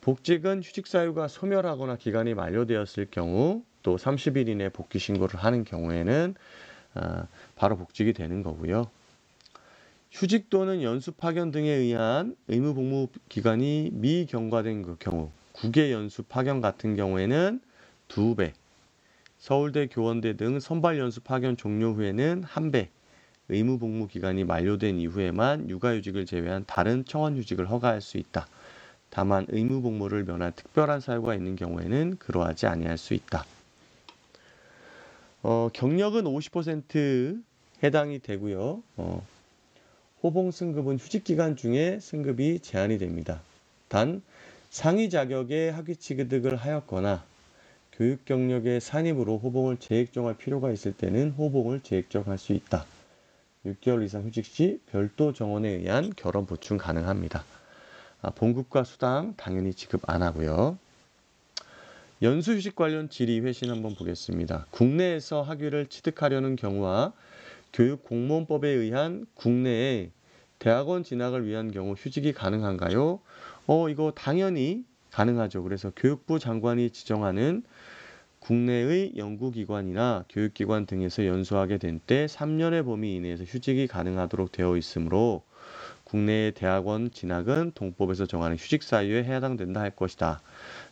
복직은 휴직 사유가 소멸하거나 기간이 만료되었을 경우 또 30일 이내 복귀 신고를 하는 경우에는 바로 복직이 되는 거고요. 휴직 또는 연수 파견 등에 의한 의무 복무 기간이 미경과된 그 경우 국외 연수 파견 같은 경우에는 2배, 서울대, 교원대 등 선발 연수 파견 종료 후에는 1배, 의무 복무 기간이 만료된 이후에만 육아휴직을 제외한 다른 청원휴직을 허가할 수 있다. 다만 의무 복무를 면할 특별한 사유가 있는 경우에는 그러하지 아니할 수 있다. 경력은 50% 해당이 되고요. 호봉 승급은 휴직 기간 중에 승급이 제한이 됩니다. 단 상위 자격의 학위 취득을 하였거나 교육 경력의 산입으로 호봉을 재액정할 필요가 있을 때는 호봉을 재액정할 수 있다. 6개월 이상 휴직 시 별도 정원에 의한 결원 보충 가능합니다. 봉급과 수당 당연히 지급 안 하고요. 연수휴직 관련 질의 회신 한번 보겠습니다. 국내에서 학위를 취득하려는 경우와 교육공무원법에 의한 국내에 대학원 진학을 위한 경우 휴직이 가능한가요? 이거 당연히 가능하죠. 그래서 교육부 장관이 지정하는 국내의 연구기관이나 교육기관 등에서 연수하게 된 때 3년의 범위 이내에서 휴직이 가능하도록 되어 있으므로 국내의 대학원 진학은 동법에서 정하는 휴직 사유에 해당된다 할 것이다.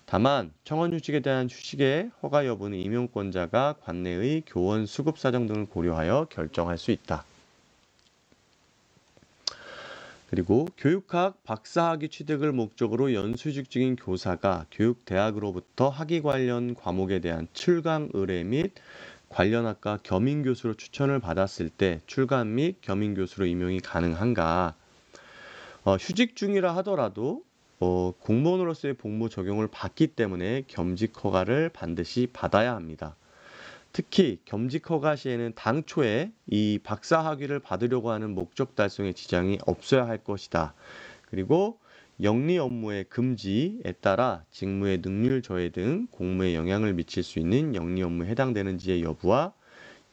다만 청원휴직에 대한 휴직의 허가 여부는 임용권자가 관내의 교원 수급 사정 등을 고려하여 결정할 수 있다. 그리고 교육학 박사학위 취득을 목적으로 연수휴직 중인 교사가 교육대학으로부터 학위 관련 과목에 대한 출강 의뢰 및 관련 학과 겸임교수로 추천을 받았을 때 출간 및 겸임교수로 임용이 가능한가? 휴직 중이라 하더라도 공무원으로서의 복무 적용을 받기 때문에 겸직 허가를 반드시 받아야 합니다. 특히 겸직 허가 시에는 당초에 이 박사 학위를 받으려고 하는 목적 달성에 지장이 없어야 할 것이다. 그리고 영리 업무의 금지에 따라 직무의 능률 저해 등 공무에 영향을 미칠 수 있는 영리 업무에 해당되는지의 여부와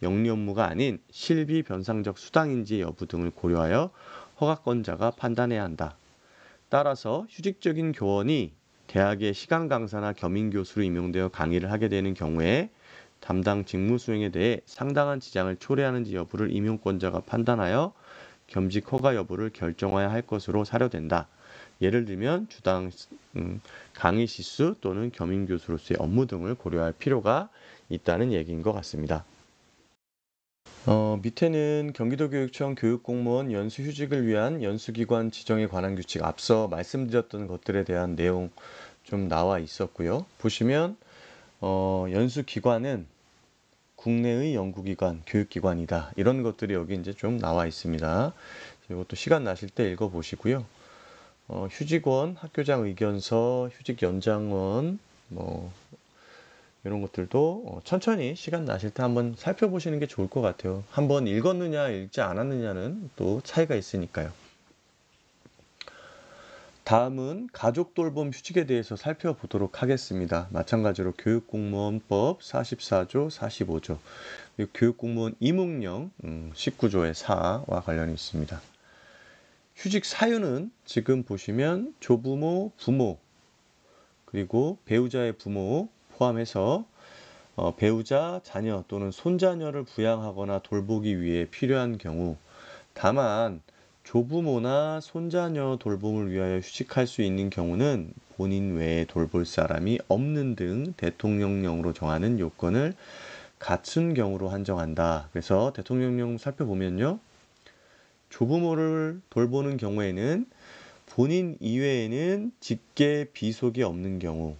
영리 업무가 아닌 실비 변상적 수당인지의 여부 등을 고려하여 허가권자가 판단해야 한다. 따라서 휴직적인 교원이 대학의 시간 강사나 겸임 교수로 임용되어 강의를 하게 되는 경우에 담당 직무 수행에 대해 상당한 지장을 초래하는지 여부를 임용권자가 판단하여 겸직 허가 여부를 결정해야 할 것으로 사료된다. 예를 들면 주당 강의 시수 또는 겸임 교수로서의 업무 등을 고려할 필요가 있다는 얘기인 것 같습니다. 밑에는 경기도교육청 교육공무원 연수휴직을 위한 연수기관 지정에 관한 규칙, 앞서 말씀드렸던 것들에 대한 내용 좀 나와 있었고요. 보시면 연수기관은 국내의 연구기관, 교육기관이다. 이런 것들이 여기 이제 좀 나와 있습니다. 이것도 시간 나실 때 읽어보시고요. 휴직원, 학교장 의견서, 휴직 연장원, 이런 것들도 천천히 시간 나실 때 한번 살펴보시는 게 좋을 것 같아요. 한번 읽었느냐, 읽지 않았느냐는 또 차이가 있으니까요. 다음은 가족 돌봄 휴직에 대해서 살펴보도록 하겠습니다. 마찬가지로 교육공무원법 44조, 45조, 그리고 교육공무원 임용령 19조의 4와 관련이 있습니다. 휴직 사유는 지금 보시면 조부모, 부모, 그리고 배우자의 부모 포함해서 배우자, 자녀 또는 손자녀를 부양하거나 돌보기 위해 필요한 경우, 다만 조부모나 손자녀 돌봄을 위하여 휴직할 수 있는 경우는 본인 외에 돌볼 사람이 없는 등 대통령령으로 정하는 요건을 갖춘 경우로 한정한다. 그래서 대통령령 살펴보면요. 조부모를 돌보는 경우에는 본인 이외에는 직계 비속이 없는 경우,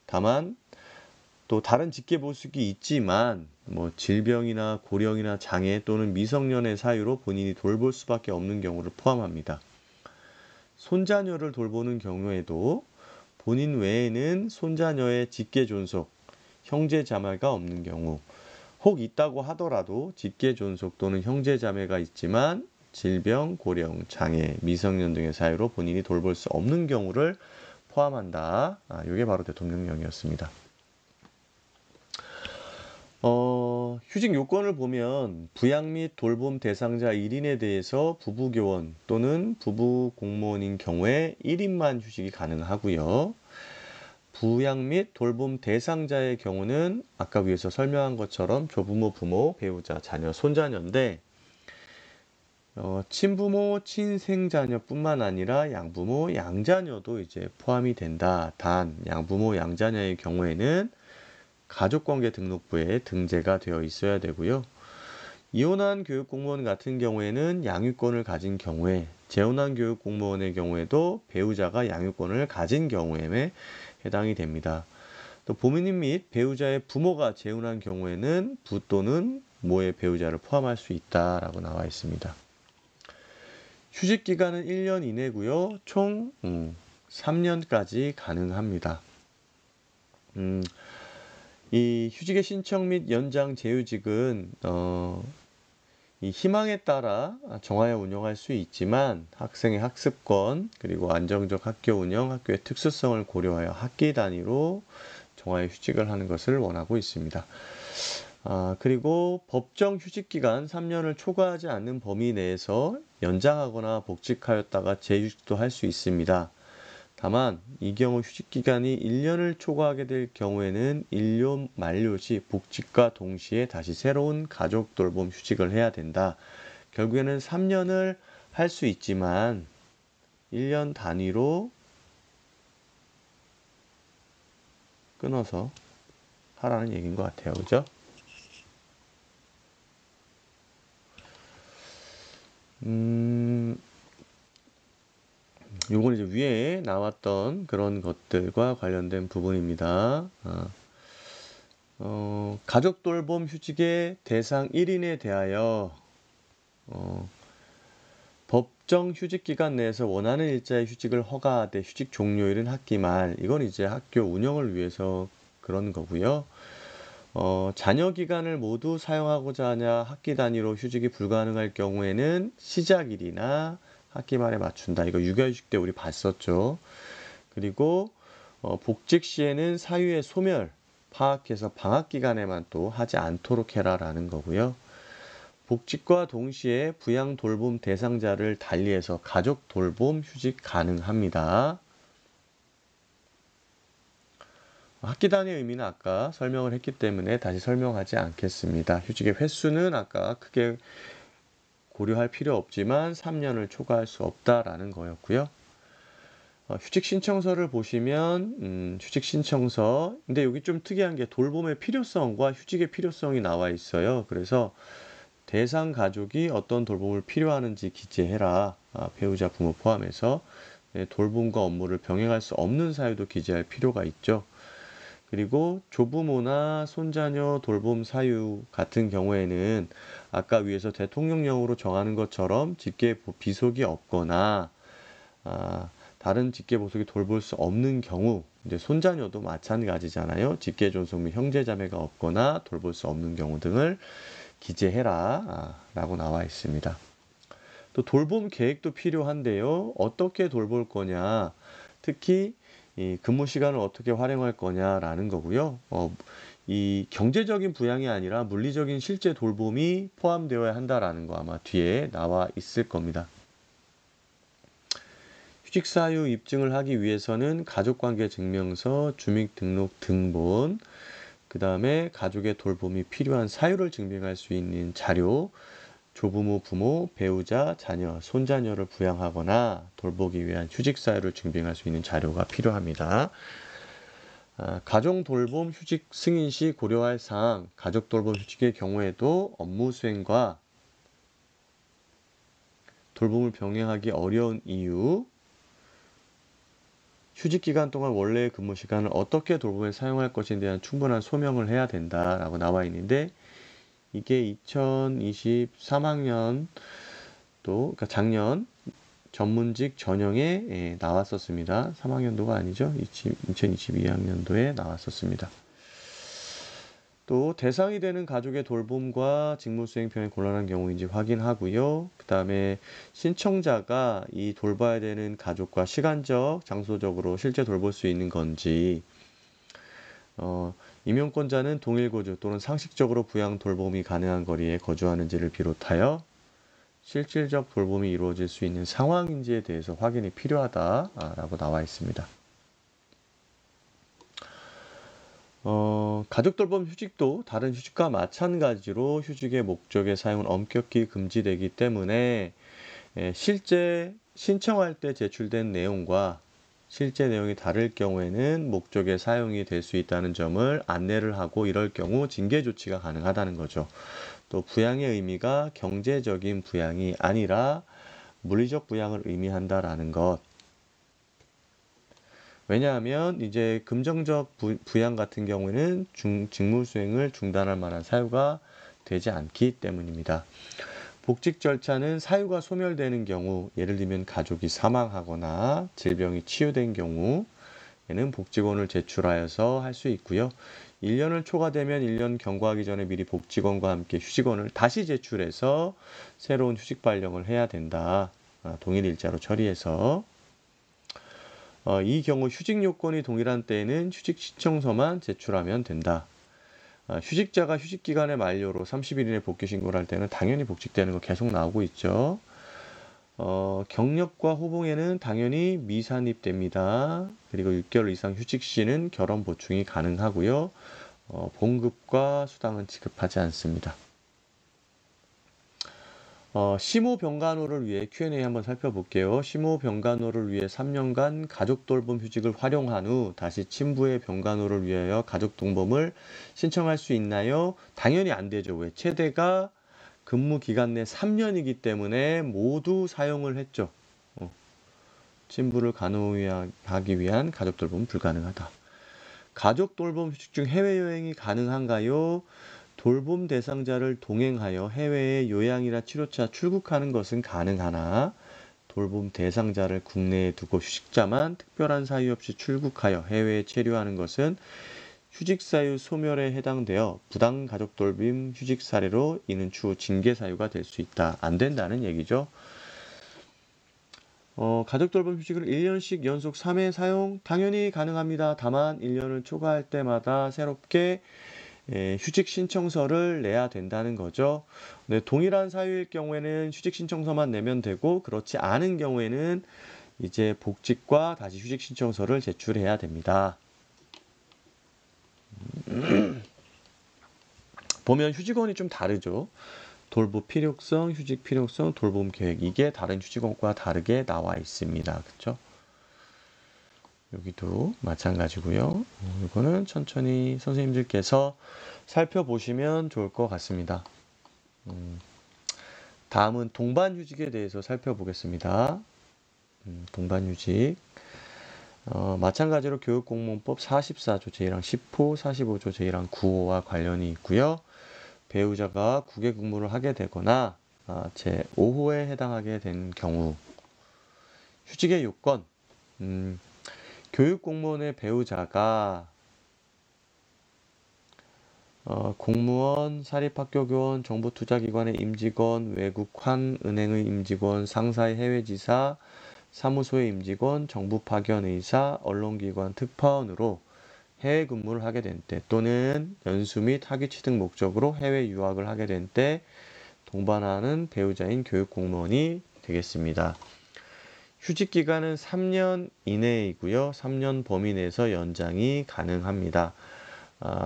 다만 또 다른 직계 보숙이 있지만 질병이나 고령이나 장애 또는 미성년의 사유로 본인이 돌볼 수밖에 없는 경우를 포함합니다. 손자녀를 돌보는 경우에도 본인 외에는 손자녀의 직계 존속, 형제 자매가 없는 경우, 혹 있다고 하더라도 직계 존속 또는 형제 자매가 있지만 질병, 고령, 장애, 미성년 등의 사유로 본인이 돌볼 수 없는 경우를 포함한다. 이게 바로 대통령령이었습니다. 휴직 요건을 보면 부양 및 돌봄 대상자 1인에 대해서 부부교원 또는 부부공무원인 경우에 1인만 휴직이 가능하고요. 부양 및 돌봄 대상자의 경우는 아까 위에서 설명한 것처럼 조부모, 부모, 배우자, 자녀, 손자녀인데 친부모, 친생자녀뿐만 아니라 양부모, 양자녀도 이제 포함이 된다. 단 양부모, 양자녀의 경우에는 가족관계 등록부에 등재가 되어 있어야 되고요. 이혼한 교육공무원 같은 경우에는 양육권을 가진 경우에, 재혼한 교육공무원의 경우에도 배우자가 양육권을 가진 경우에 해당이 됩니다. 또 부모님 및 배우자의 부모가 재혼한 경우에는 부 또는 모의 배우자를 포함할 수 있다라고 나와 있습니다. 휴직 기간은 1년 이내고요. 총 3년까지 가능합니다. 이 휴직의 신청 및 연장 재휴직은 이 희망에 따라 정하여 운영할 수 있지만 학생의 학습권 그리고 안정적 학교 운영, 학교의 특수성을 고려하여 학기 단위로 정하여 휴직을 하는 것을 원하고 있습니다. 그리고 법정 휴직 기간 3년을 초과하지 않는 범위 내에서 연장하거나 복직하였다가 재휴직도 할 수 있습니다. 다만 이 경우 휴직 기간이 1년을 초과하게 될 경우에는 1년 만료 시 복직과 동시에 다시 새로운 가족 돌봄 휴직을 해야 된다. 결국에는 3년을 할 수 있지만 1년 단위로 끊어서 하라는 얘기인 것 같아요. 그죠? 요건 이제 위에 나왔던 그런 것들과 관련된 부분입니다. 가족 돌봄 휴직의 대상 1인에 대하여 법정 휴직 기간 내에서 원하는 일자의 휴직을 허가하되 휴직 종료일은 학기 말. 이건 이제 학교 운영을 위해서 그런 거고요. 자녀 기간을 모두 사용하고자 하냐 학기 단위로 휴직이 불가능할 경우에는 시작일이나 학기 말에 맞춘다. 이거 육아휴직 때 우리 봤었죠. 그리고 복직 시에는 사유의 소멸 파악해서 방학 기간에만 또 하지 않도록 해라라는 거고요. 복직과 동시에 부양 돌봄 대상자를 달리해서 가족 돌봄 휴직 가능합니다. 학기 단위의 의미는 아까 설명을 했기 때문에 다시 설명하지 않겠습니다. 휴직의 횟수는 아까 크게 고려할 필요 없지만 3년을 초과할 수 없다라는 거였고요. 휴직 신청서를 보시면 휴직 신청서 근데 여기 좀 특이한 게 돌봄의 필요성과 휴직의 필요성이 나와 있어요. 그래서 대상 가족이 어떤 돌봄을 필요하는지 기재해라. 배우자 부모 포함해서 돌봄과 업무를 병행할 수 없는 사유도 기재할 필요가 있죠. 그리고 조부모나 손자녀 돌봄 사유 같은 경우에는 아까 위에서 대통령령으로 정하는 것처럼 직계 비속이 없거나 다른 직계 보속이 돌볼 수 없는 경우 이제 손자녀도 마찬가지잖아요. 직계 존속 및 형제자매가 없거나 돌볼 수 없는 경우 등을 기재해라 라고 나와 있습니다. 또 돌봄 계획도 필요한데요. 어떻게 돌볼 거냐 특히 이 근무 시간을 어떻게 활용할 거냐라는 거고요. 이 경제적인 부양이 아니라 물리적인 실제 돌봄이 포함되어야 한다라는 거 아마 뒤에 나와 있을 겁니다. 휴직 사유 입증을 하기 위해서는 가족관계 증명서, 주민등록 등본, 그 다음에 가족의 돌봄이 필요한 사유를 증명할 수 있는 자료, 조부모, 부모, 배우자, 자녀, 손자녀를 부양하거나 돌보기 위한 휴직 사유를 증명할 수 있는 자료가 필요합니다. 가정 돌봄 휴직 승인 시 고려할 사항, 가족 돌봄 휴직의 경우에도 업무 수행과 돌봄을 병행하기 어려운 이유, 휴직 기간 동안 원래의 근무 시간을 어떻게 돌봄에 사용할 것에 대한 충분한 소명을 해야 된다라고 나와 있는데 이게 2023학년 또 그러니까 작년 전문직 전형에 나왔었습니다. 3학년도가 아니죠. 2022학년도에 나왔었습니다. 또 대상이 되는 가족의 돌봄과 직무 수행 병에 곤란한 경우인지 확인하고요. 그 다음에 신청자가 이 돌봐야 되는 가족과 시간적, 장소적으로 실제 돌볼 수 있는 건지 임용권자는 동일 거주 또는 상식적으로 부양 돌봄이 가능한 거리에 거주하는지를 비롯하여 실질적 돌봄이 이루어질 수 있는 상황인지에 대해서 확인이 필요하다라고 나와 있습니다. 가족 돌봄 휴직도 다른 휴직과 마찬가지로 휴직의 목적의 사용은 엄격히 금지되기 때문에 실제 신청할 때 제출된 내용과 실제 내용이 다를 경우에는 목적의 사용이 될 수 있다는 점을 안내를 하고 이럴 경우 징계 조치가 가능하다는 거죠. 또 부양의 의미가 경제적인 부양이 아니라 물리적 부양을 의미한다라는 것. 왜냐하면 이제 금정적 부양 같은 경우에는 직무 수행을 중단할 만한 사유가 되지 않기 때문입니다. 복직 절차는 사유가 소멸되는 경우, 예를 들면 가족이 사망하거나 질병이 치유된 경우에는 복직원을 제출하여서 할 수 있고요. 1년을 초과되면 1년 경과하기 전에 미리 복직원과 함께 휴직원을 다시 제출해서 새로운 휴직 발령을 해야 된다. 동일 일자로 처리해서. 이 경우 휴직 요건이 동일한 때에는 휴직 신청서만 제출하면 된다. 휴직자가 휴직 기간의 만료로 30일 이내 복귀 신고를 할 때는 당연히 복직되는 거 계속 나오고 있죠. 경력과 호봉에는 당연히 미산입됩니다. 그리고 6개월 이상 휴직 시는 결혼 보충이 가능하고요. 봉급과 수당은 지급하지 않습니다. 시모 병간호를 위해 Q&A 한번 살펴볼게요. 시모 병간호를 위해 3년간 가족 돌봄 휴직을 활용한 후 다시 친부의 병간호를 위하여 가족 돌봄을 신청할 수 있나요? 당연히 안 되죠. 왜? 최대가 근무 기간 내 3년이기 때문에 모두 사용을 했죠. 친부를 간호하기 위한 가족 돌봄은 불가능하다. 가족 돌봄 휴직 중 해외여행이 가능한가요? 돌봄 대상자를 동행하여 해외에 요양이나 치료차 출국하는 것은 가능하나 돌봄 대상자를 국내에 두고 휴직자만 특별한 사유 없이 출국하여 해외에 체류하는 것은 휴직 사유 소멸에 해당되어 부당 가족 돌봄 휴직 사례로 이는 추후 징계 사유가 될 수 있다. 안 된다는 얘기죠. 가족 돌봄 휴직을 1년씩 연속 3회 사용 당연히 가능합니다. 다만 1년을 초과할 때마다 새롭게 휴직 신청서를 내야 된다는 거죠. 네, 동일한 사유일 경우에는 휴직 신청서만 내면 되고 그렇지 않은 경우에는 이제 복직과 다시 휴직 신청서를 제출해야 됩니다. 보면 휴직원이 좀 다르죠. 돌봄 필요성, 휴직 필요성, 돌봄 계획 이게 다른 휴직원과 다르게 나와 있습니다. 그렇죠? 여기도 마찬가지고요. 이거는 천천히 선생님들께서 살펴보시면 좋을 것 같습니다. 다음은 동반휴직에 대해서 살펴보겠습니다. 동반휴직. 마찬가지로 교육공무원법 44조 제1항 10호, 45조 제1항 9호와 관련이 있고요. 배우자가 국외 근무를 하게 되거나 제5호에 해당하게 된 경우 휴직의 요건 교육공무원의 배우자가 공무원, 사립학교교원, 정부투자기관의 임직원, 외국 환은행의 임직원, 상사의 해외지사, 사무소의 임직원, 정부 파견의사, 언론기관 특파원으로 해외 근무를 하게 된 때 또는 연수 및 학위 취득 목적으로 해외 유학을 하게 된 때 동반하는 배우자인 교육공무원이 되겠습니다. 휴직 기간은 3년 이내이고요. 3년 범위 내에서 연장이 가능합니다.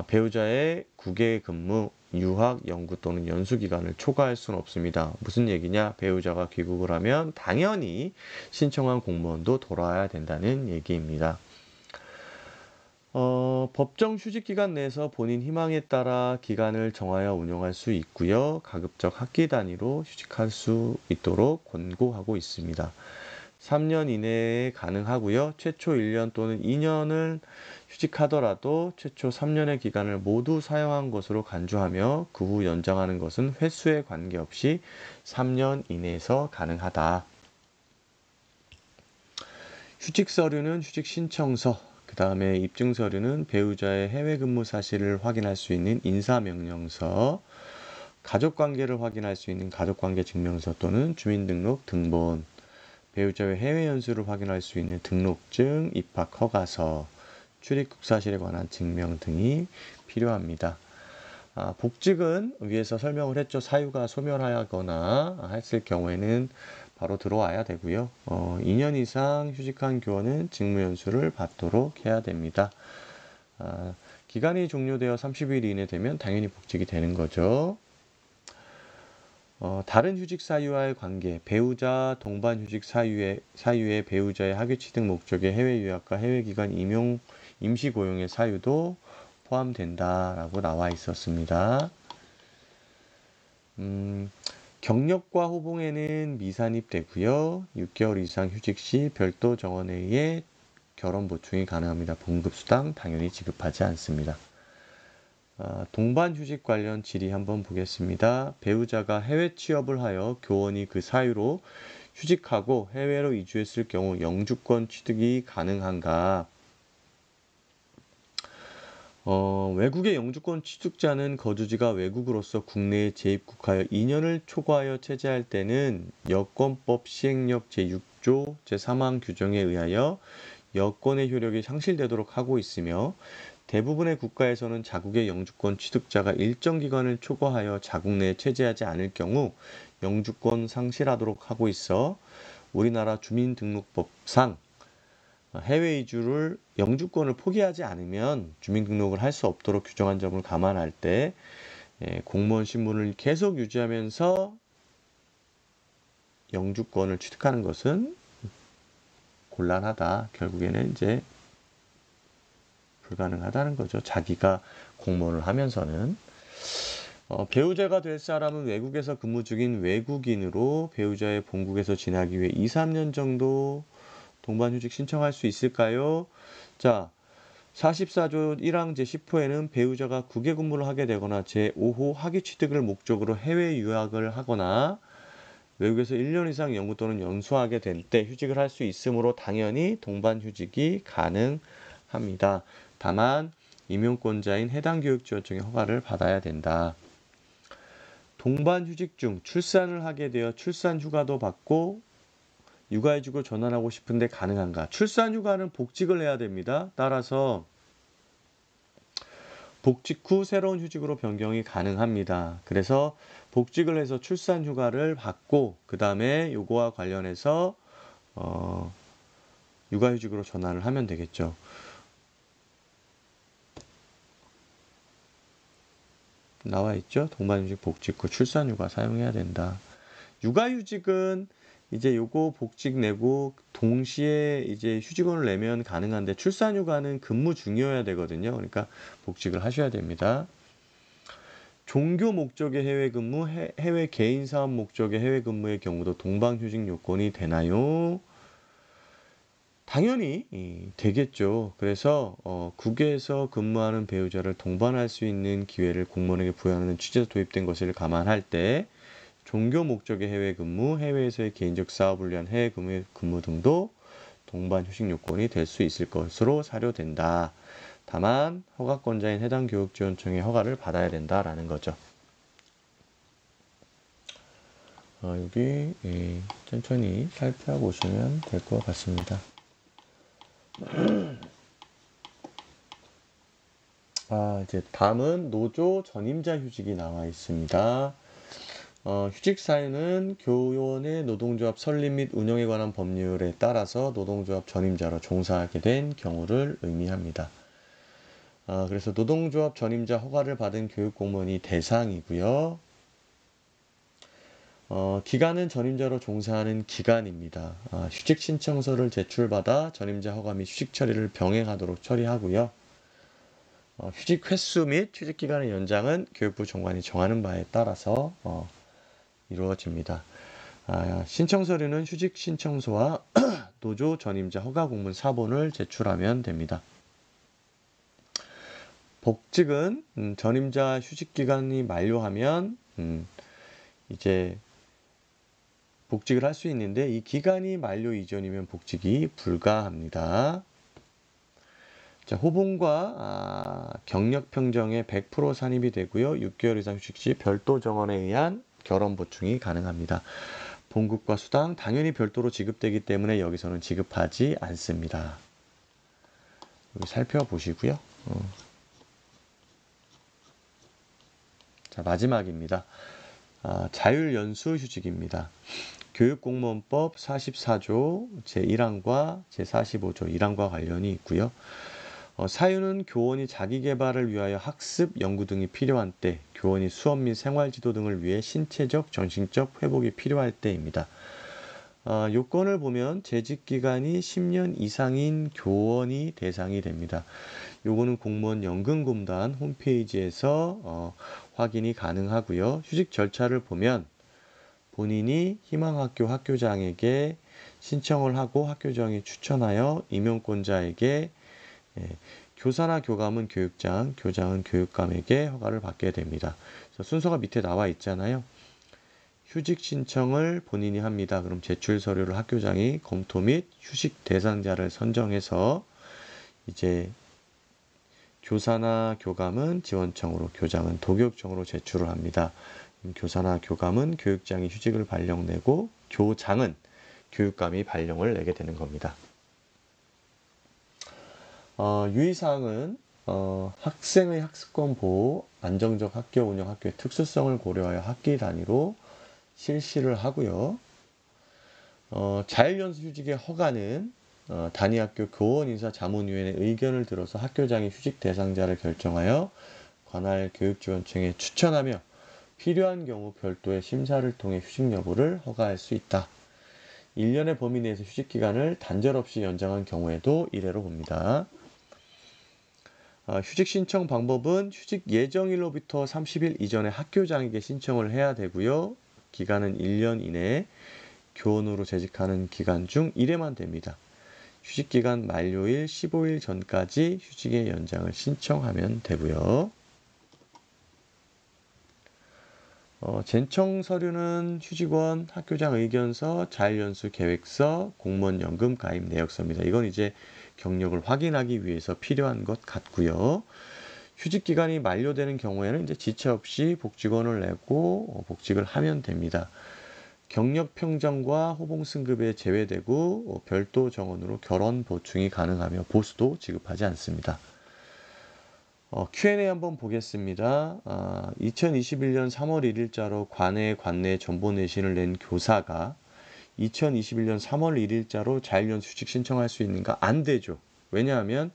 배우자의 국외 근무, 유학, 연구 또는 연수 기간을 초과할 수는 없습니다. 무슨 얘기냐? 배우자가 귀국을 하면 당연히 신청한 공무원도 돌아와야 된다는 얘기입니다. 법정 휴직 기간 내에서 본인 희망에 따라 기간을 정하여 운영할 수 있고요. 가급적 학기 단위로 휴직할 수 있도록 권고하고 있습니다. 3년 이내에 가능하고요. 최초 1년 또는 2년을 휴직하더라도 최초 3년의 기간을 모두 사용한 것으로 간주하며 그 후 연장하는 것은 횟수에 관계없이 3년 이내에서 가능하다. 휴직 서류는 휴직 신청서, 그 다음에 입증 서류는 배우자의 해외 근무 사실을 확인할 수 있는 인사명령서, 가족관계를 확인할 수 있는 가족관계 증명서 또는 주민등록 등본, 배우자의 해외 연수를 확인할 수 있는 등록증, 입학 허가서, 출입국 사실에 관한 증명 등이 필요합니다. 복직은 위에서 설명을 했죠. 사유가 소멸하거나 했을 경우에는 바로 들어와야 되고요. 2년 이상 휴직한 교원은 직무연수를 받도록 해야 됩니다. 기간이 종료되어 30일 이내 되면 당연히 복직이 되는 거죠. 다른 휴직 사유와의 관계, 배우자 동반 휴직 사유에 배우자의 학위 취득 목적의 해외 유학과 해외 기간 임시 고용의 사유도 포함된다라고 나와 있었습니다. 경력과 호봉에는 미산입되고요. 6개월 이상 휴직 시 별도 정원에 의해 결혼 보충이 가능합니다. 봉급수당 당연히 지급하지 않습니다. 동반 휴직 관련 질의 한번 보겠습니다. 배우자가 해외 취업을 하여 교원이 그 사유로 휴직하고 해외로 이주했을 경우 영주권 취득이 가능한가? 외국의 영주권 취득자는 거주지가 외국으로서 국내에 재입국하여 2년을 초과하여 체제할 때는 여권법 시행령 제6조 제3항 규정에 의하여 여권의 효력이 상실되도록 하고 있으며 대부분의 국가에서는 자국의 영주권 취득자가 일정 기간을 초과하여 자국 내에 체제하지 않을 경우 영주권 상실하도록 하고 있어 우리나라 주민등록법상 해외 이주를 영주권을 포기하지 않으면 주민등록을 할 수 없도록 규정한 점을 감안할 때 공무원 신분을 계속 유지하면서 영주권을 취득하는 것은 곤란하다. 결국에는 이제 불가능하다는 거죠. 자기가 공무원을 하면서는. 배우자가 될 사람은 외국에서 근무 중인 외국인으로 배우자의 본국에서 지내기 위해 2, 3년 정도 동반휴직 신청할 수 있을까요? 자, 44조 1항 제10호에는 배우자가 국외 근무를 하게 되거나 제5호 학위 취득을 목적으로 해외 유학을 하거나 외국에서 1년 이상 연구 또는 연수하게 될 때 휴직을 할 수 있으므로 당연히 동반 휴직이 가능합니다. 다만 임용권자인 해당 교육지원청의 허가를 받아야 된다. 동반 휴직 중 출산을 하게 되어 출산 휴가도 받고 육아휴직으로 전환하고 싶은데 가능한가? 출산 휴가는 복직을 해야 됩니다. 따라서 복직 후 새로운 휴직으로 변경이 가능합니다. 그래서 복직을 해서 출산 휴가를 받고 그 다음에 요거와 관련해서 육아휴직으로 전환을 하면 되겠죠. 나와 있죠? 동반휴직 복직 후 출산 휴가 사용해야 된다. 육아휴직은 이제 요거 복직 내고 동시에 이제 휴직원을 내면 가능한데 출산휴가는 근무 중이어야 되거든요. 그러니까 복직을 하셔야 됩니다. 종교 목적의 해외 근무, 해외 개인 사업 목적의 해외 근무의 경우도 동반휴직 요건이 되나요? 당연히 되겠죠. 그래서 국외에서 근무하는 배우자를 동반할 수 있는 기회를 공무원에게 부여하는 취지에서 도입된 것을 감안할 때 종교 목적의 해외 근무, 해외에서의 개인적 사업을 위한 해외 근무 등도 동반 휴직 요건이 될 수 있을 것으로 사료된다. 다만 허가권자인 해당 교육지원청의 허가를 받아야 된다라는 거죠. 여기 천천히 살펴보시면 될 것 같습니다. 이제 다음은 노조 전임자 휴직이 나와 있습니다. 휴직 사유는 교원의 노동조합 설립 및 운영에 관한 법률에 따라서 노동조합 전임자로 종사하게 된 경우를 의미합니다. 그래서 노동조합 전임자 허가를 받은 교육공무원이 대상이고요. 기간은 전임자로 종사하는 기간입니다. 휴직 신청서를 제출받아 전임자 허가 및 휴직 처리를 병행하도록 처리하고요. 휴직 횟수 및 휴직 기간의 연장은 교육부 장관이 정하는 바에 따라서 이루어집니다. 신청 서류는 휴직 신청서와 노조 전임자 허가 공문 사본을 제출하면 됩니다. 복직은 전임자 휴직 기간이 만료하면 이제 복직을 할 수 있는데 이 기간이 만료 이전이면 복직이 불가합니다. 자, 호봉과 경력 평정에 100% 산입이 되고요. 6개월 이상 휴직 시 별도 정원에 의한 결혼 보충이 가능합니다. 봉급과 수당 당연히 별도로 지급되기 때문에 여기서는 지급하지 않습니다. 여기 살펴보시고요. 자, 마지막입니다. 자율연수 휴직입니다. 교육공무원법 44조 제1항과 제45조 1항과 관련이 있고요. 사유는 교원이 자기개발을 위하여 학습, 연구 등이 필요한 때, 교원이 수업 및 생활지도 등을 위해 신체적, 정신적 회복이 필요할 때입니다. 요건을 보면 재직기간이 10년 이상인 교원이 대상이 됩니다. 요거는 공무원 연금공단 홈페이지에서 확인이 가능하고요. 휴직 절차를 보면 본인이 희망학교 학교장에게 신청을 하고 학교장이 추천하여 임용권자에게 교사나 교감은 교육장, 교장은 교육감에게 허가를 받게 됩니다. 순서가 밑에 나와 있잖아요. 휴직 신청을 본인이 합니다. 그럼 제출 서류를 학교장이 검토 및 휴직 대상자를 선정해서 이제 교사나 교감은 지원청으로, 교장은 도교육청으로 제출을 합니다. 교사나 교감은 교육장이 휴직을 발령내고 교장은 교육감이 발령을 내게 되는 겁니다. 유의사항은 학생의 학습권 보호, 안정적 학교 운영, 학교의 특수성을 고려하여 학기 단위로 실시를 하고요. 자율연수 휴직의 허가는 단위학교 교원인사 자문위원회 의견을 들어서 학교장이 휴직 대상자를 결정하여 관할 교육지원청에 추천하며 필요한 경우 별도의 심사를 통해 휴직 여부를 허가할 수 있다. 1년의 범위 내에서 휴직 기간을 단절 없이 연장한 경우에도 이래로 봅니다. 휴직 신청 방법은 휴직 예정일로부터 30일 이전에 학교장에게 신청을 해야 되고요. 기간은 1년 이내에 교원으로 재직하는 기간 중 1회만 됩니다. 휴직기간 만료일 15일 전까지 휴직의 연장을 신청하면 되고요. 젠청 서류는 휴직원, 학교장 의견서, 자율연수 계획서, 공무원연금 가입 내역서입니다. 이건 이제 경력을 확인하기 위해서 필요한 것 같고요. 휴직 기간이 만료되는 경우에는 이제 지체 없이 복직원을 내고 복직을 하면 됩니다. 경력 평정과 호봉 승급에 제외되고 별도 정원으로 결원 보충이 가능하며 보수도 지급하지 않습니다. Q&A 한번 보겠습니다. 2021년 3월 1일자로 관내 전보 내신을 낸 교사가 2021년 3월 1일자로 자율연수 휴직 신청할 수 있는가? 안 되죠. 왜냐하면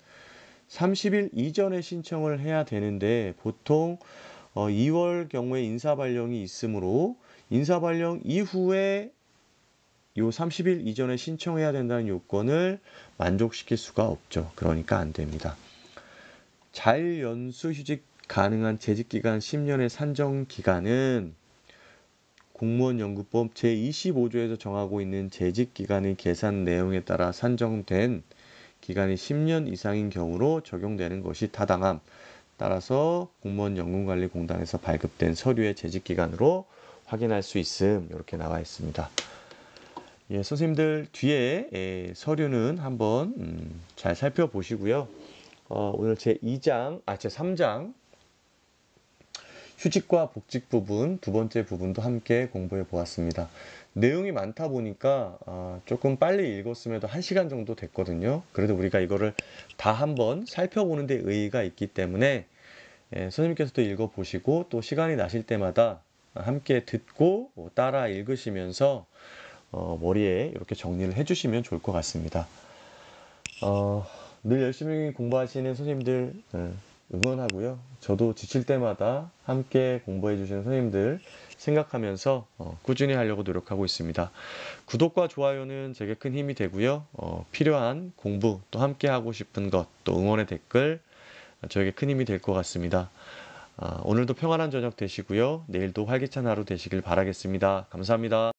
30일 이전에 신청을 해야 되는데 보통 2월 경우에 인사발령이 있으므로 인사발령 이후에 요 30일 이전에 신청해야 된다는 요건을 만족시킬 수가 없죠. 그러니까 안 됩니다. 자율연수 휴직 가능한 재직기간 10년의 산정기간은 공무원연구법 제25조에서 정하고 있는 재직기간의 계산 내용에 따라 산정된 기간이 10년 이상인 경우로 적용되는 것이 타당함. 따라서 공무원연금관리공단에서 발급된 서류의 재직기간으로 확인할 수 있음. 이렇게 나와 있습니다. 예, 선생님들 뒤에 서류는 한번 잘 살펴보시고요. 오늘 제3장 휴직과 복직 부분 두 번째 부분도 함께 공부해 보았습니다. 내용이 많다 보니까 조금 빨리 읽었음에도 1시간 정도 됐거든요. 그래도 우리가 이거를 다 한번 살펴보는 데 의의가 있기 때문에 선생님께서도 읽어보시고 또 시간이 나실 때마다 함께 듣고 따라 읽으시면서 머리에 이렇게 정리를 해주시면 좋을 것 같습니다. 늘 열심히 공부하시는 선생님들 응원하고요. 저도 지칠 때마다 함께 공부해 주시는 선생님들 생각하면서 꾸준히 하려고 노력하고 있습니다. 구독과 좋아요는 제게 큰 힘이 되고요. 필요한 공부 또 함께 하고 싶은 것 또 응원의 댓글 저에게 큰 힘이 될 것 같습니다. 오늘도 평안한 저녁 되시고요. 내일도 활기찬 하루 되시길 바라겠습니다. 감사합니다.